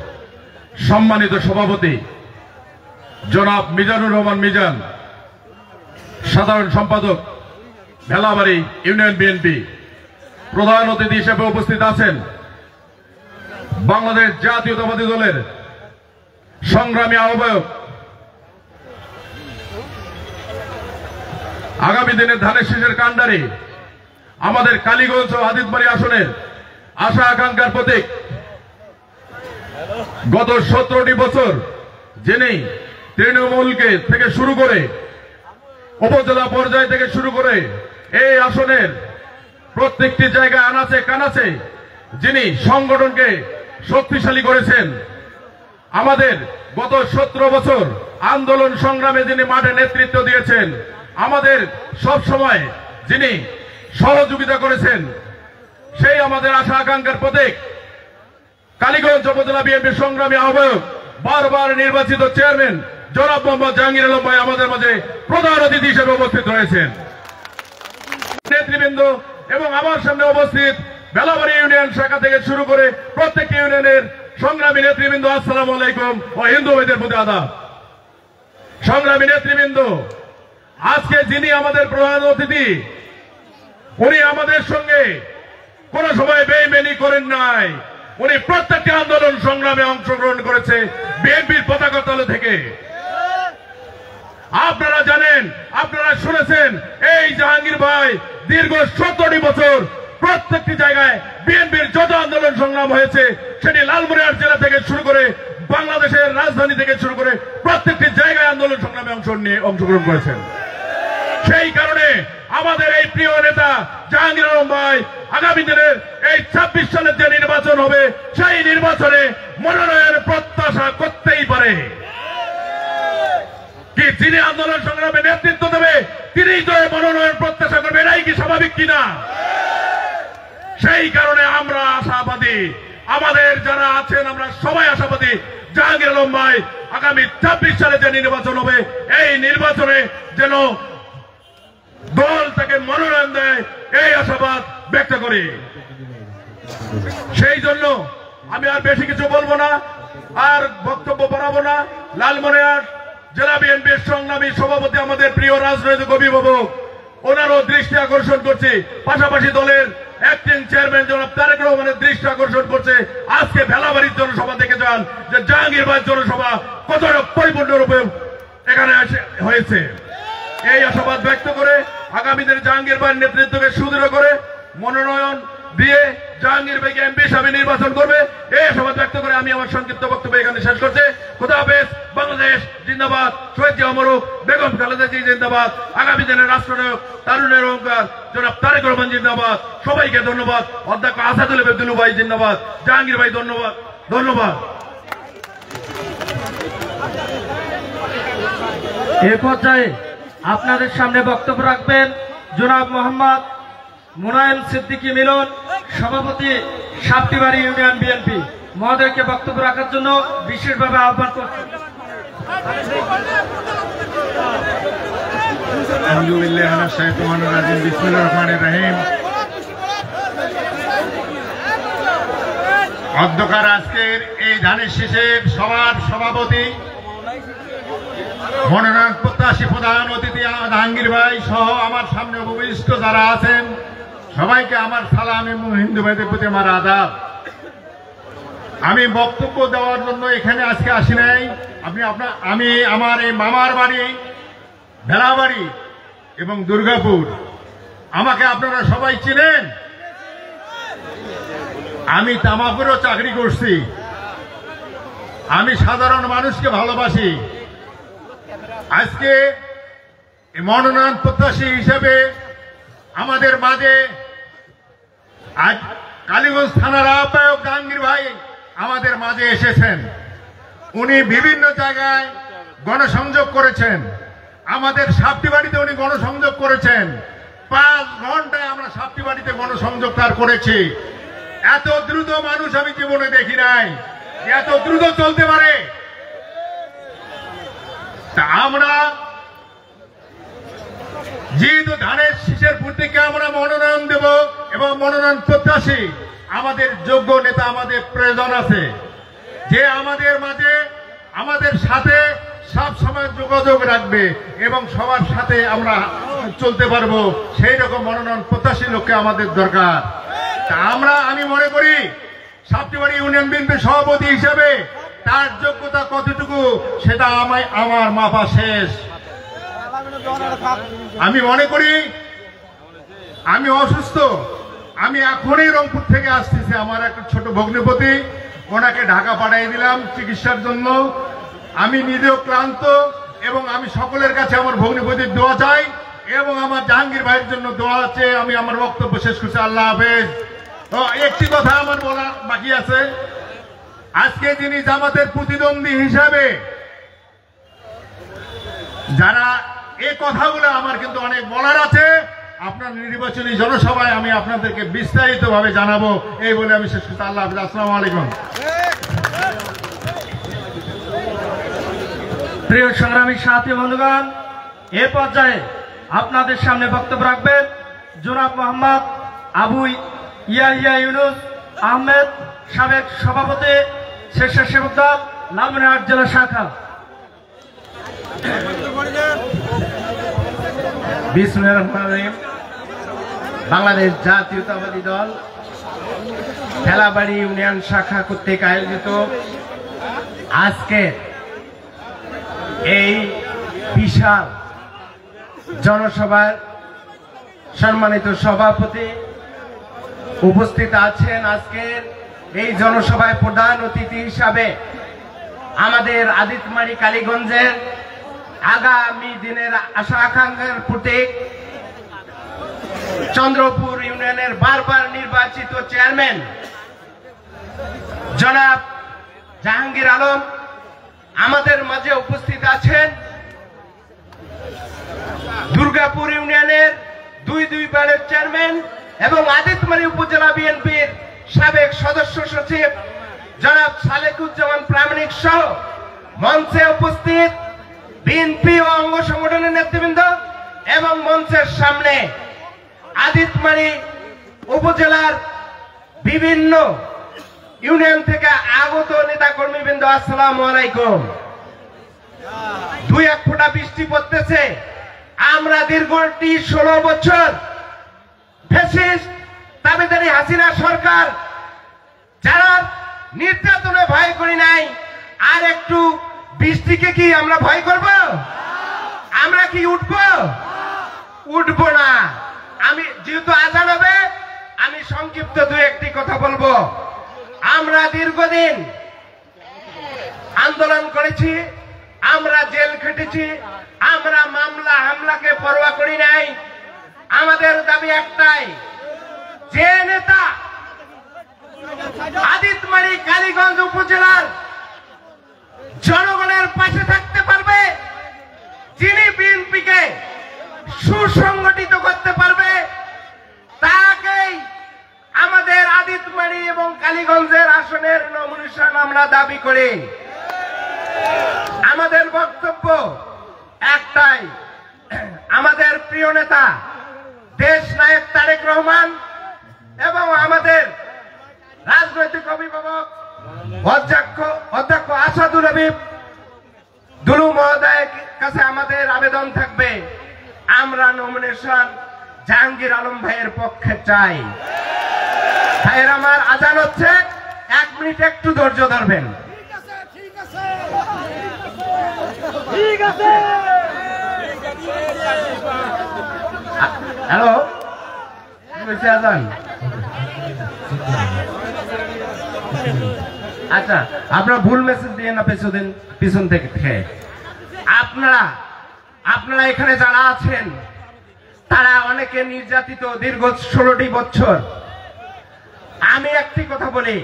সম্মানিত সভাপতি জনাব মিজানুর রহমান মিজান, সাধারণ সম্পাদক ভেলাবাড়ি ইউনিয়ন বিএনপি, প্রধান অতিথি হিসেবে উপস্থিত আছেন বাংলাদেশ জাতীয়তাবাদী দলের সংগ্রামী আহ্বায়ক, আগামী দিনে ধানের শীষের কাণ্ডারি, আমাদের কালীগঞ্জ ও আদিতবাড়ি আসনের আশা আকাঙ্ক্ষার প্রতীক, গত 17টি বছর যিনি তৃণমূলকে থেকে শুরু করে উপজেলা পর্যায় থেকে শুরু করে এই আসনের প্রত্যেকটি জায়গায় আনাচে কানাচে যিনি সংগঠনকে শক্তিশালী করেছেন, আমাদের গত 17 বছর আন্দোলন সংগ্রামে যিনি মাঠে নেতৃত্ব দিয়েছেন, আমাদের সব সময় যিনি সহযোগিতা করেছেন, সেই আমাদের আশা আকাঙ্ক্ষার প্রতীক কালীগঞ্জ উপজেলা বিএনপির সংগ্রামী আহ্বায়ক, বারবার নির্বাচিত চেয়ারম্যান জনাব মোহাম্মদ জাহাঙ্গীর আলম ভাই আমাদের মাঝে প্রধান অতিথি হিসেবে উপস্থিত রয়েছেন। নেতৃবৃন্দ এবং আমার সামনে উপস্থিত বেলাবাড়ি ইউনিয়ন শাখা থেকে শুরু করে প্রত্যেকটি ইউনিয়নের সংগ্রামী নেতৃবৃন্দ, আসসালামু আলাইকুম ও হিন্দু ভাইদের প্রতি আদাব। সংগ্রামী নেতৃবৃন্দ, আজকে যিনি আমাদের প্রধান অতিথি, উনি আমাদের সঙ্গে কোন সময় বেইমানি করেন নাই। উনি প্রত্যেকটি আন্দোলন সংগ্রামে অংশগ্রহণ করেছে বিএনপির পতাকা তলে থেকে। আপনারা জানেন, আপনারা শুনেছেন, এই জাহাঙ্গীর ভাই দীর্ঘ 17টি বছর প্রত্যেকটি জায়গায় বিএনপির যত আন্দোলন সংগ্রাম হয়েছে, সেটি লালমনিরহাট জেলা থেকে শুরু করে বাংলাদেশের রাজধানী থেকে শুরু করে প্রত্যেকটি জায়গায় আন্দোলন সংগ্রামে অংশগ্রহণ করেছেন। সেই কারণে আমাদের এই প্রিয় নেতা জাহাঙ্গীর আলম ভাই আগামী দিনের এই 26 সালের যে নির্বাচন হবে, সেই নির্বাচনে মনোনয়ন প্রত্যাশা করতেই পারে। কি যিনি আন্দোলন সংগ্রামে নেতৃত্ব দেবে তিনিই তো মনোনয়ন প্রত্যাশা করবে, এটাই কি স্বাভাবিক কিনা? সেই কারণে আমরা আশাবাদী, আমাদের যারা আছেন আমরা সবাই আশাবাদী, জাহাঙ্গীর আলম ভাই আগামী 26 সালে যে নির্বাচন হবে, এই নির্বাচনে যেন দল তাকে মনোনয়ন দেয়, এই আশাবাদ ব্যক্ত করি। সেই জন্য আমি আর বেশি কিছু বলবো না, আর বক্তব্য বাড়াবো না। লালমনিরহাট জেলা বিএনপির সংগ্রামী সভাপতি, আমাদের প্রিয় রাজনৈতিক অভিভাবক, ওনারও দৃষ্টি আকর্ষণ করছি, পাশাপাশি দলের অ্যাক্টিং চেয়ারম্যান জনাব তারেক রহমানের দৃষ্টি আকর্ষণ করছে। আজকে ভেলাবাড়ির জনসভা দেখে যান যে জাহাঙ্গীর ভাই জনসভা কতটা পরিপূর্ণ রূপে এখানে হয়েছে। এই আশাবাদ ব্যক্ত করে আগামী দিনে জাহাঙ্গীর ভাইয়ের নেতৃত্বকে সুদৃঢ় করে মনোনয়ন দিয়ে জাহাঙ্গীর ভাইকে এমপি হিসাবে নির্বাচন করবে, এই আশাবাদ ব্যক্ত করে আমি আমার সংক্ষিপ্ত বক্তব্য এখানে শেষ করছি। খোদা হাফেজ। বাংলাদেশ জিন্দাবাদ। শহীদ জিয়া অমরক, বেগম খালেদা জিয়া জিন্দাবাদ। আগামী দিনের রাষ্ট্রনায়ক তারুণের অহংকার জনাব তারেক রহমান জিন্দাবাদ। সবাইকে ধন্যবাদ। অধ্যক্ষ আসাদুল আবেদুল ভাই জিন্দাবাদ। জাহাঙ্গীর ভাই ধন্যবাদ। ধন্যবাদ। এ পর্যায়ে আপনাদের সামনে বক্তব্য রাখবেন জনাব মোহাম্মদ মুনায়েম সিদ্দিকী মিলন, সভাপতি সাপটিবাড়ি ইউনিয়ন বিএনপি। মহোদয়কে বক্তব্য রাখার জন্য বিশেষভাবে আহ্বান করছি। অধ্যকার আজকের এই ধানের শীষের সভার সভাপতি, মনোনয়ন প্রত্যাশী প্রধান অতিথি জাহাঙ্গীর ভাই সহ আমার সামনে উপবিষ্ট যারা আছেন, সবাইকে আমার সালাম এবং হিন্দু ভাইদের প্রতি আমার আদাব। আমি বক্তব্য দেওয়ার জন্য এখানে আজকে আসি নাই। আমি আমার এই মামার বাড়ি ভেলাবাড়ি এবং দুর্গাপুর, আমাকে আপনারা সবাই চিনেন। আমি তামাপুরেও চাকরি করছি। আমি সাধারণ মানুষকে ভালোবাসি। আজকে মনোনয়ন প্রত্যাশী হিসেবে আমাদের মাঝে আজ কালীগঞ্জ থানার আহ্বায়ক জাহাঙ্গীর ভাই আমাদের মাঝে এসেছেন। উনি বিভিন্ন জায়গায় গণসংযোগ করেছেন, আমাদের সাপটিবাড়িতে উনি গণসংযোগ করেছেন। 5 ঘন্টায় আমরা সাপ্তিবাড়িতে গণসংযোগ তার করেছি। এত দ্রুত মানুষ আমি জীবনে দেখি নাই, এত দ্রুত চলতে পারে। তা আমরা যেহেতু ধানের শীষের প্রতীকে আমরা মনোনয়ন দেব এবং মনোনয়ন প্রত্যাশী, আমাদের যোগ্য নেতা আমাদের প্রয়োজন আছে, যে আমাদের মাঝে আমাদের সাথে সব সময় যোগাযোগ রাখবে এবং সবার সাথে আমরা চলতে পারবো, সেই রকম মনোনয়ন প্রত্যাশী লোককে আমাদের দরকার। তা আমি মনে করি সাপ্তিবাড়ি ইউনিয়ন বিএনপির সভাপতি হিসেবে তার যোগ্যতা কতটুকু সেটা আমার মাপা শেষ। আমি মনে করি আমি অসুস্থ, আমি এখনই রংপুর থেকে আসতেছি, আমার একটা ছোট ভগ্নিপতি, ওনাকে ঢাকা পাঠিয়ে দিলাম চিকিৎসার জন্য। আমি নিজেও ক্লান্ত এবং আমি সকলের কাছে আমার ভগ্নিপতির দোয়া চাই এবং আমার জাহাঙ্গীর ভাইয়ের জন্য দোয়া আছে। আমি আমার বক্তব্য শেষ করছি। আল্লাহ হাফেজ। একটি কথা আমার বলা বাকি আছে, আজকে যিনি জামাতের প্রতিদ্বন্দ্বী হিসাবে যারা এই কথাগুলো আমার কিন্তু অনেক বলার আছে, আপনার নির্বাচনী জনসভায় আমি আপনাদেরকে বিস্তারিত ভাবে জানাবো, এই বলে আমি শেষ করছি। আল্লাহ হাফেজ। আসসালামু আলাইকুম। প্রিয় সংগ্রামী সাথী বন্ধুগণ, এ পর্যায়ে আপনাদের সামনে বক্তব্য রাখবেন জনাব মোহাম্মদ আবু ইয়াহিয়া ইউনুস আহমেদ, সাবেক সভাপতি স্বেচ্ছাসেবক দল লালমনিরহাট জেলা শাখা। বিসমিল্লাহির রহমানির রহিম। বাংলাদেশ জাতীয়তাবাদী দল ঠেলাবাড়ি ইউনিয়ন শাখা কর্তৃক আয়োজিত আজকের এই বিশাল জনসভার সম্মানিত সভাপতি উপস্থিত আছেন। আজকের এই জনসভায় প্রধান অতিথি হিসাবে আমাদের আদিতমারি কালীগঞ্জের আগামী দিনের আশা আকাঙ্ক্ষার প্রতীক চন্দ্রপুর ইউনিয়নের বারবার নির্বাচিত চেয়ারম্যান জনাব জাহাঙ্গীর আলম আমাদের মাঝে উপস্থিত আছেন। দুর্গাপুর ইউনিয়নের দুইবারের চেয়ারম্যান এবং আদিতমারি উপজেলা বিএনপির সাবেক সদস্য সচিব জনাব সালেকুজ্জামান প্রামাণিক সহ মঞ্চে উপস্থিত বিএনপি ও অঙ্গ সংগঠনের নেতৃবৃন্দ এবং মঞ্চের সামনে আদিতমারি উপজেলার বিভিন্ন ইউনিয়ন থেকে আগত নেতা কর্মীবৃন্দ, আসসালামু আলাইকুম। 2-1 ফোঁটা বৃষ্টি পড়তেছে। আমরা দীর্ঘটি 16 বছর ফ্যাসিস্ট দাবিদারি হাসিনা সরকার যারা নির্যাতনে ভয় করি নাই, আর একটু বৃষ্টিকে কি আমরা ভয় করব? আমরা কি উঠবো না। আমি যেহেতু আজান হবে, আমি সংক্ষিপ্ত 2-1টি কথা বলবো। আমরা দীর্ঘদিন আন্দোলন করেছি, আমরা জেল খেটেছি, আমরা মামলা হামলাকে পরোয়া করি নাই। আমাদের দাবি একটাই, যে নেতা আদিতমারি কালীগঞ্জ উপজেলার জনগণের পাশে থাকতে পারবে, যিনি বিএনপিকে সুসংগঠিত করতে পারবে, তাকেই আমাদের আদিতমারি এবং কালীগঞ্জের আসনের নমিনেশন আমরা দাবি করি। আমাদের বক্তব্য একটাই, আমাদের প্রিয় নেতা দেশ নায়ক তারেক রহমান এবং আমাদের রাজনৈতিক অভিভাবক অধ্যক্ষ আসাদুল হাবিব দুলু মহোদয়ের কাছে আমাদের আবেদন থাকবে, আমরা নমিনেশন জাহাঙ্গীর আলম ভাইয়ের পক্ষে চাই। ভাইয়ের আমার আজান হচ্ছে, 1 মিনিট একটু ধৈর্য ধরবেন। হ্যালো, আজান। আচ্ছা, আপনারা ভুল মেসেজ দিয়ে না পিছন থেকে। আপনারা এখানে যারা আছেন তারা অনেকে নির্যাতিত দীর্ঘ 16টি বছর। আমি একটি কথা বলি,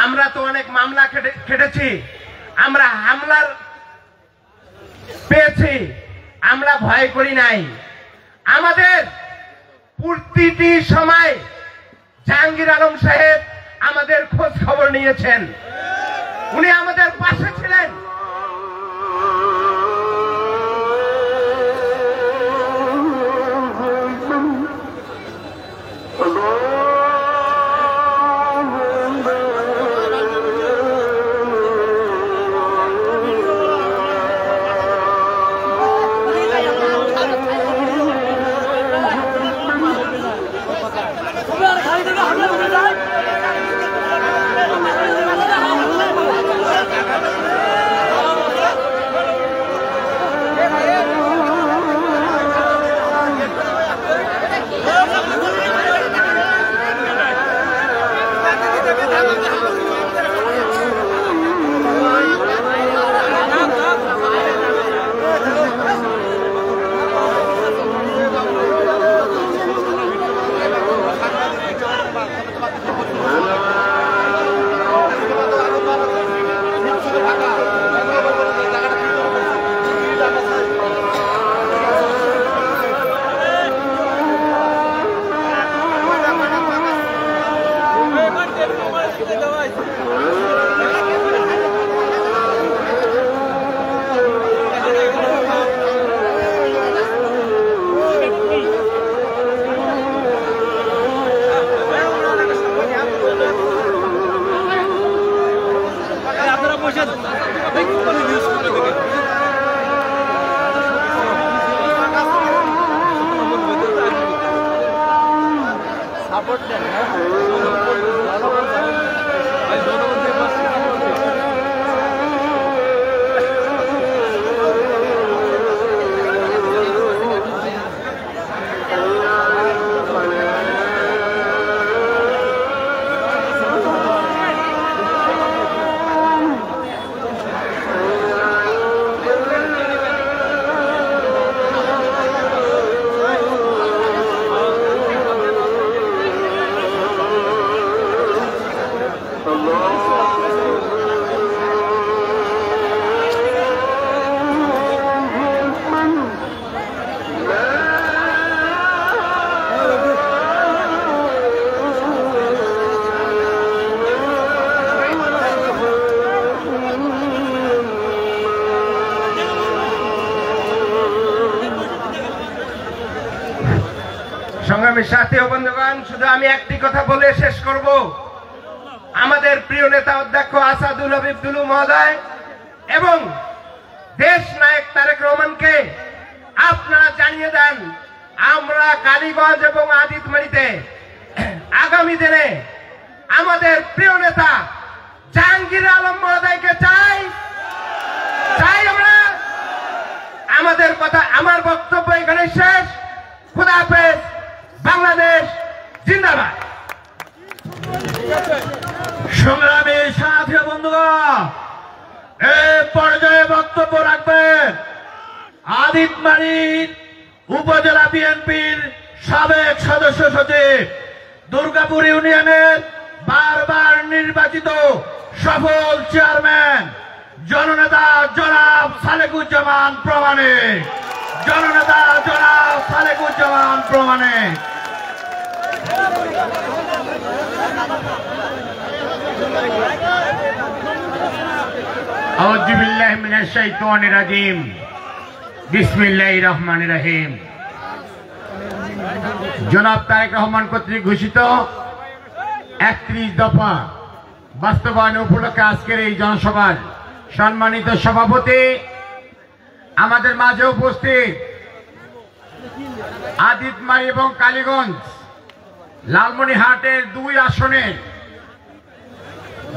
আমরা তো অনেক মামলা খেটেছি, আমরা হামলার পেয়েছি, আমরা ভয় করি নাই। আমাদের প্রতিটি সময় জাহাঙ্গীর আলম সাহেব আমাদের খোঁজ খবর নিয়েছেন, উনি আমাদের পাশে ছিলেন। সংগ্রামী সাথী ও বন্ধুগণ, শুধু আমি একটি কথা বলে শেষ করব। আমাদের প্রিয় নেতা অধ্যক্ষ আসাদুল হাবিব দুলু মহোদয় এবং দেশ নায়ক তারেক রহমানকে আপনারা জানিয়ে দেন, আমরা কালীগঞ্জ এবং আদিতমারিতে আগামী দিনে আমাদের প্রিয় নেতা জাহাঙ্গীর আলম মহোদয়কে চাই। আমরা আমাদের কথা, আমার বক্তব্য এখানে শেষ। খুদা হাফেজ। বাংলাদেশ জিন্দাবাদ। সংগ্রামী সাথী ও বন্ধুগণ, এই পর্যায়ে বক্তব্য রাখবেন আদিতমারীর উপজেলা বিএনপির সাবেক সদস্য সচিব, দুর্গাপুর ইউনিয়নের বারবার নির্বাচিত সফল চেয়ারম্যান জননেতা জনাব সালেকুজ্জামান প্রমাণিক। জননেতা জনাব সালেকুজ্জামান প্রমাণিক। আউযু বিল্লাহি মিনাশ শাইতানির রাজিম। বিসমিল্লাহির রহমানির রহিম। জনাব তারেক রহমান কর্তৃক ঘোষিত 31 দফা বাস্তবায়ন উপলক্ষে আজকের এই জনসভার সম্মানিত সভাপতি, আমাদের মাঝে উপস্থিত আদিতমারী এবং কালীগঞ্জ লালমনিরহাটের 2 আসনের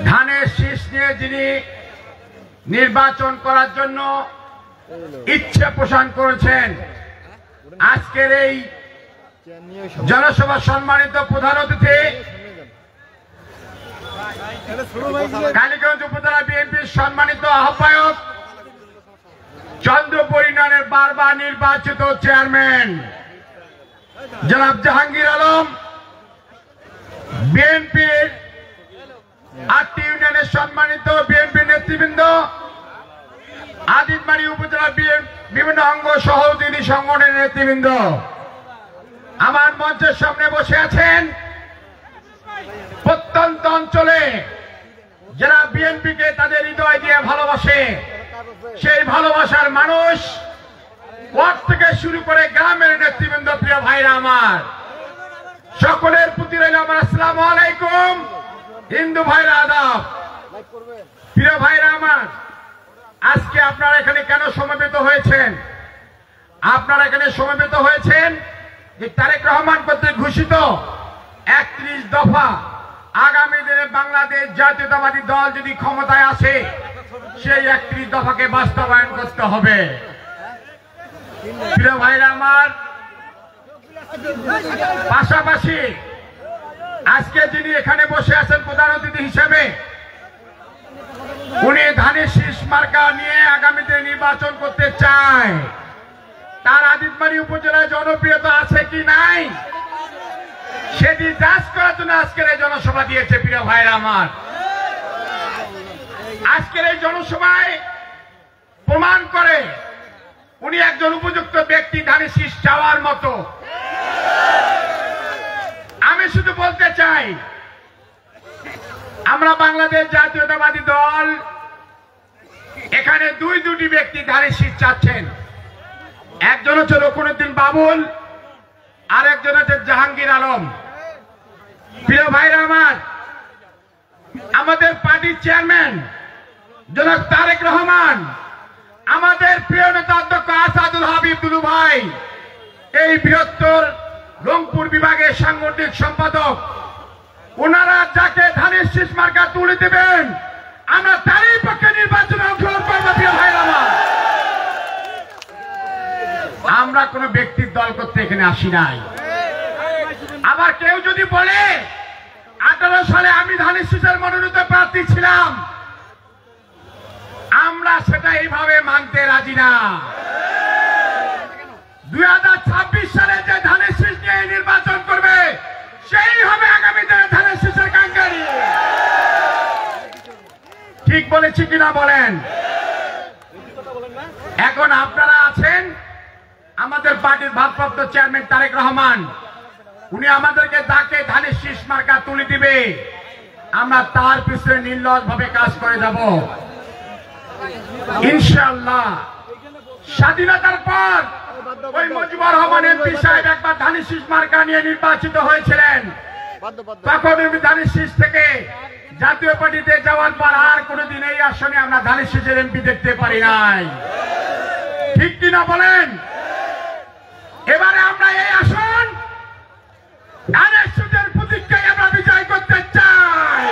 ধানের শীষ নিয়ে যিনি নির্বাচন করার জন্য ইচ্ছা পোষণ করেছেন, আজকের এই জনসভার সম্মানিত প্রধান অতিথি কালীগঞ্জ উপজেলা বিএনপির সম্মানিত আহ্বায়ক, চন্দ্রপুর ইউনিয়নের বারবার নির্বাচিত চেয়ারম্যান জনাব জাহাঙ্গীর আলম, বিএনপির 8টি ইউনিয়নের সম্মানিত বিএনপি নেতৃবৃন্দ, আদিতমারী উপজেলা বিভিন্ন অঙ্গ সহযোগী সংগঠনের নেতৃবৃন্দ, আমার মঞ্চের সামনে বসে আছেন প্রত্যন্ত অঞ্চলে যারা বিএনপিকে তাদের হৃদয় দিয়ে ভালোবাসে, সেই ভালোবাসার মানুষ ওয়ার্ড থেকে শুরু করে গ্রামের নেতৃবৃন্দ, প্রিয় ভাইরা আমার, সকলের প্রতি রইল আমার আসসালামু আলাইকুম। হিন্দু ভাইরা আদাব। প্রিয় ভাইরা আমার, আজকে আপনারা এখানে কেন সমবেত হয়েছেন? আপনারা এখানে সমবেত হয়েছেন যে তারেক রহমান কর্তৃক ঘোষিত 31 দফা আগামী দিনে বাংলাদেশ জাতীয়তাবাদী দল যদি ক্ষমতায় আসে সেই 31 দফাকে বাস্তবায়ন করতে হবে। প্রিয় ভাইরা আমার, পাশাপাশি আজকে যিনি এখানে বসে আছেন প্রধান অতিথি হিসেবে, উনি ধানের শীষ মার্কা নিয়ে আগামীতে নির্বাচন করতে চায়। তার আদিতমারি উপজেলায় জনপ্রিয়তা আছে কি নাই সেটি যাচ করার জন্য আজকের এই জনসভা দিয়েছে। প্রিয় ভাইরা আমার, আজকের এই জনসভায় প্রমাণ করে উনি একজন উপযুক্ত ব্যক্তি ধানের শীষ চাওয়ার মতো। আমি শুধু বলতে চাই, আমরা বাংলাদেশ জাতীয়তাবাদী দল এখানে দুটি ব্যক্তি ধানের শীষ চাচ্ছেন। একজন হচ্ছে রকুনুদ্দিন বাবুল, আর একজন হচ্ছে জাহাঙ্গীর আলম। প্রিয় ভাইরা আমার, আমাদের পার্টির চেয়ারম্যান জনাব তারেক রহমান, আমাদের প্রিয় নেতা অধ্যক্ষ আসাদুল হাবিব দুলু ভাই, এই বৃহত্তর রংপুর বিভাগের সাংগঠনিক সম্পাদক, ওনারা যাকে ধানের শীষ মার্কা তুলে দেবেন আমরা তারই পক্ষে নির্বাচনে অংশগ্রহণ করব। প্রিয় ভাইরা আমার, আমরা কোন ব্যক্তির দল করতে এখানে আসি নাই। আবার কেউ যদি বলে 18 সালে আমি ধানের শীষের মনোনীত প্রার্থী ছিলাম, আমরা সেটা এইভাবে মানতে রাজি না। 2026 সালে যে ধানের শীষ নিয়ে নির্বাচন করবে সেই হবে আগামী দিনে ধানের শীষের কাঙ্গারি। ঠিক বলেছি কিনা বলেন? এখন আপনারা আছেন আমাদের পার্টির ভারপ্রাপ্ত চেয়ারম্যান তারেক রহমান, উনি আমাদেরকে ডাকে ধানের শীষ মার্কা তুলে দিবে, আমরা তার পিছনে নির্লজ্জ ভাবে কাজ করে যাব ইনশাআল্লাহ। স্বাধীনতার পর ওই মুজিবুর রহমান এমপি সাহেব একবার ধানের শীষ মার্কা নিয়ে নির্বাচিত হয়েছিলেন, তখন উনি ধানের শীষ থেকে জাতীয় পার্টিতে যাওয়ার পর আর কোনদিন এই আসনে আমরা ধানের শীষের এমপি দেখতে পারি নাই। ঠিক কিনা বলেন? এবারে আমরা এই আসন ধানের শীষের প্রতীককে আমরা বিজয় করতে চাই।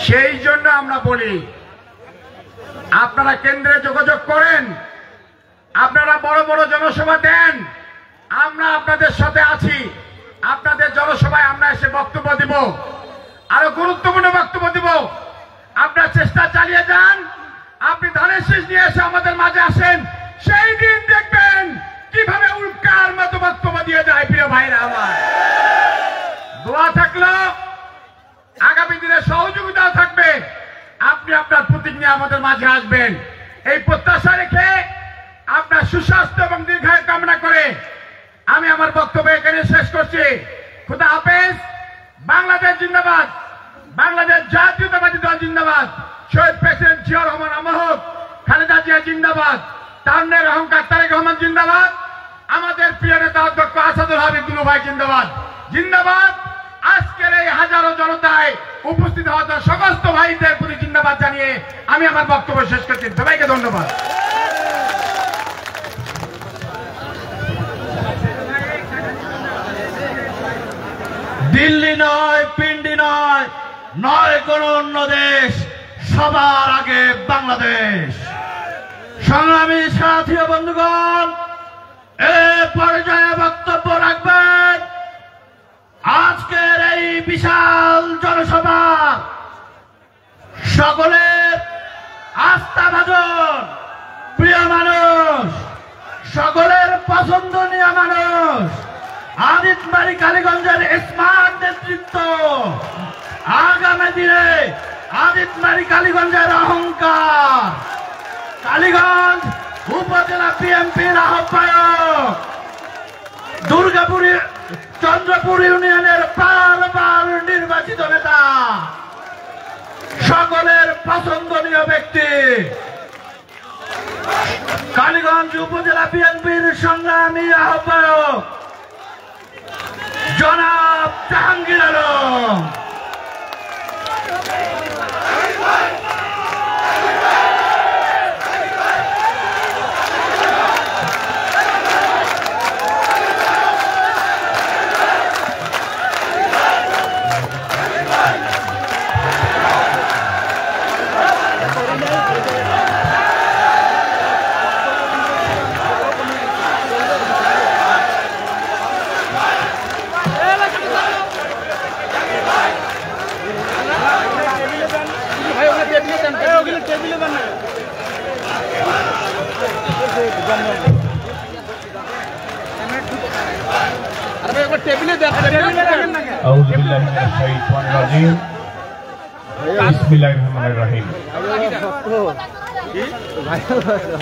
সেই জন্য আমরা বলি, আপনারা কেন্দ্রে যোগাযোগ করেন, আপনারা বড় বড় জনসভা দেন, আমরা আপনাদের সাথে আছি। আপনাদের জনসভায় আমরা এসে বক্তব্য দিব, আরো গুরুত্বপূর্ণ বক্তব্য দিব। আপনারা চেষ্টা চালিয়ে যান, আপনি ধানের শীষ নিয়ে এসে আমাদের মাঝে আসেন, সেই দিন দেখবেন কিভাবে উল্কার মতো বক্তব্য দিয়ে যায়। প্রিয় ভাইরা আমার, দোয়া থাকলো, আগামী দিনে সহযোগিতা থাকবে, আপনি আপনার প্রতীক নিয়ে আমাদের মাঝে আসবেন। এই প্রত্যাশা রেখে আপনার সুস্বাস্থ্য এবং দীর্ঘায়ু কামনা করে আমি আমার বক্তব্য এখানে শেষ করছি। খুদা হাফেজ। বাংলাদেশ জিন্দাবাদ, বাংলাদেশ জাতীয়তাবাদী দল জিন্দাবাদ, শহীদ প্রেসিডেন্ট জিয়াউর রহমান অমর হোক, খালেদা জিয়া জিন্দাবাদ, তারুণ্যের অহংকার তারেক রহমান জিন্দাবাদ, আমাদের প্রিয় নেতা অধ্যক্ষ আসাদুল হাবিব দুলু ভাই জিন্দাবাদ জিন্দাবাদ। আজকের এই হাজারো জনতায় উপস্থিত হওয়া সমস্ত ভাইদের প্রতি জিন্দাবাদ জানিয়ে আমি আমার বক্তব্য শেষ করছি। সবাইকে ধন্যবাদ। দিল্লি নয়, পিন্ডি নয়, নয় কোন অন্য দেশ, সবার আগে বাংলাদেশ। সংগ্রামী সাথী ও বন্ধুগণ, এ পর্যায়ে বক্তব্য রাখবেন আজকের এই বিশাল জনসভা সকলের আস্থাভাজন প্রিয় মানুষ, সকলের পছন্দনীয় মানুষ, আদিতবাড়ি কালীগঞ্জের স্মার্ট নেতৃত্ব, আগামী দিনে আদিতবাড়ি কালীগঞ্জের অহংকার, কালীগঞ্জ উপজেলা বিএনপির আহ্বায়ক, দুর্গাপুরের চন্দ্রপুর ইউনিয়নের বারবার নির্বাচিত নেতা, সকলের পছন্দনীয় ব্যক্তি, কালীগঞ্জ উপজেলা বিএনপির সংগ্রামী আহ্বায়ক জনাব জাহাঙ্গীর আলম।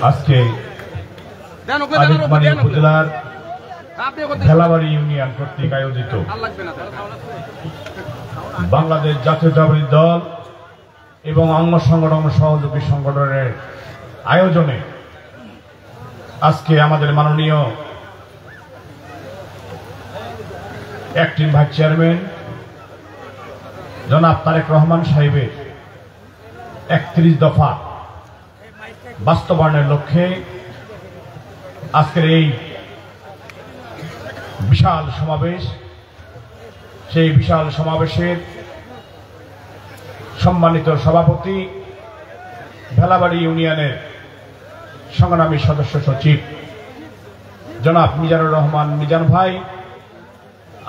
আজকে আদিতমারি উপজেলার ভেলাবাড়ি ইউনিয়ন কর্তৃক আয়োজিত বাংলাদেশ জাতীয়তাবাদী দল এবং অঙ্গ সংগঠন সহযোগী সংগঠনের আয়োজনে আজকে আমাদের মাননীয় অ্যাক্টিং ভাইস চেয়ারম্যান জনাব তারেক রহমান সাহেবের 31 দফা বাস্তবায়নের লক্ষ্যে আজকের এই বিশাল সমাবেশ। সেই বিশাল সমাবেশের সম্মানিত সভাপতি, ভেলাবাড়ি ইউনিয়নের সংগ্রামী সদস্য সচিব জনাব মিজানুর রহমান মিজান ভাই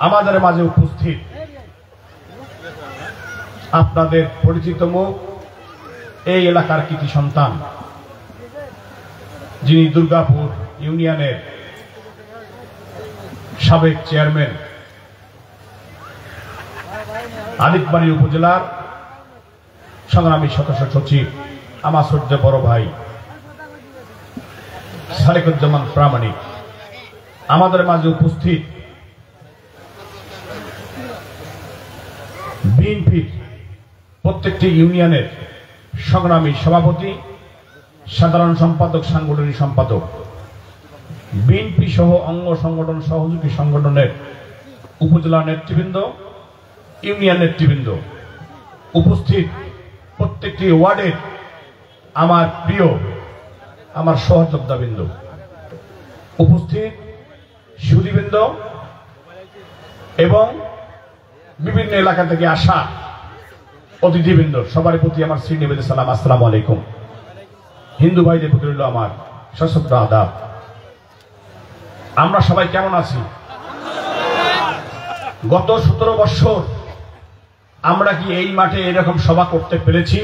আমাদের মাঝে উপস্থিত, আপনাদের পরিচিত মুখ, এই এলাকার কৃতি সন্তান, যিনি দুর্গাপুর ইউনিয়নের সাবেক চেয়ারম্যান, আদিতবাড়ি উপজেলার সংগ্রামী সদস্য সচিব, আমার শ্রদ্ধেয় বড় ভাই সালেকুজ্জামান প্রামাণিক, আমাদের মাঝে উপস্থিত বিএনপির প্রত্যেকটি ইউনিয়নের সংগ্রামী সভাপতি, সাধারণ সম্পাদক, সাংগঠনিক সম্পাদক, বিএনপি সহ অঙ্গ সংগঠন সহযোগী সংগঠনের উপজেলা নেতৃবৃন্দ, ইউনিয়ন নেতৃবৃন্দ, উপস্থিত প্রত্যেকটি ওয়ার্ডের আমার প্রিয়, আমার সহযোদ্ধাবৃন্দ, উপস্থিত সুধীবৃন্দ এবং বিভিন্ন এলাকা থেকে আসা অতিথিবৃন্দ, সবার প্রতি আমার শ্রীনিবেদন সালাম, আসসালামু আলাইকুম। হিন্দু ভাইদের প্রতি রইল আমার সশ্রদ্ধ আদাব। আমরা সবাই কেমন আছি? গত 17 বছর আমরা কি এই মাঠে এরকম সভা করতে পেরেছি?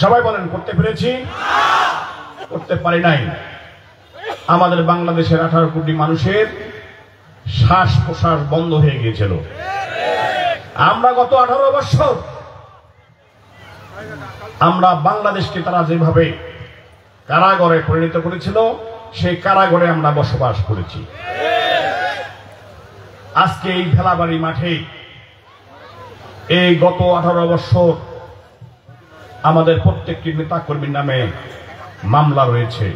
সবাই বলেন, করতে পেরেছি? করতে পারি নাই। আমাদের বাংলাদেশের 18 কোটি মানুষের শ্বাস প্রশ্বাস বন্ধ হয়ে গিয়েছিল। আমরা গত 18 বছর আমরা বাংলাদেশকে তারা যেভাবে কারাগারে পরিণত করেছিল, সেই কারাগারে আমরা বসবাস করেছি। আজকে এই ভেলাবাড়ি মাঠে এই গত 18 বছর আমাদের প্রত্যেকটি নেতা কর্মীর নামে মামলা রয়েছে।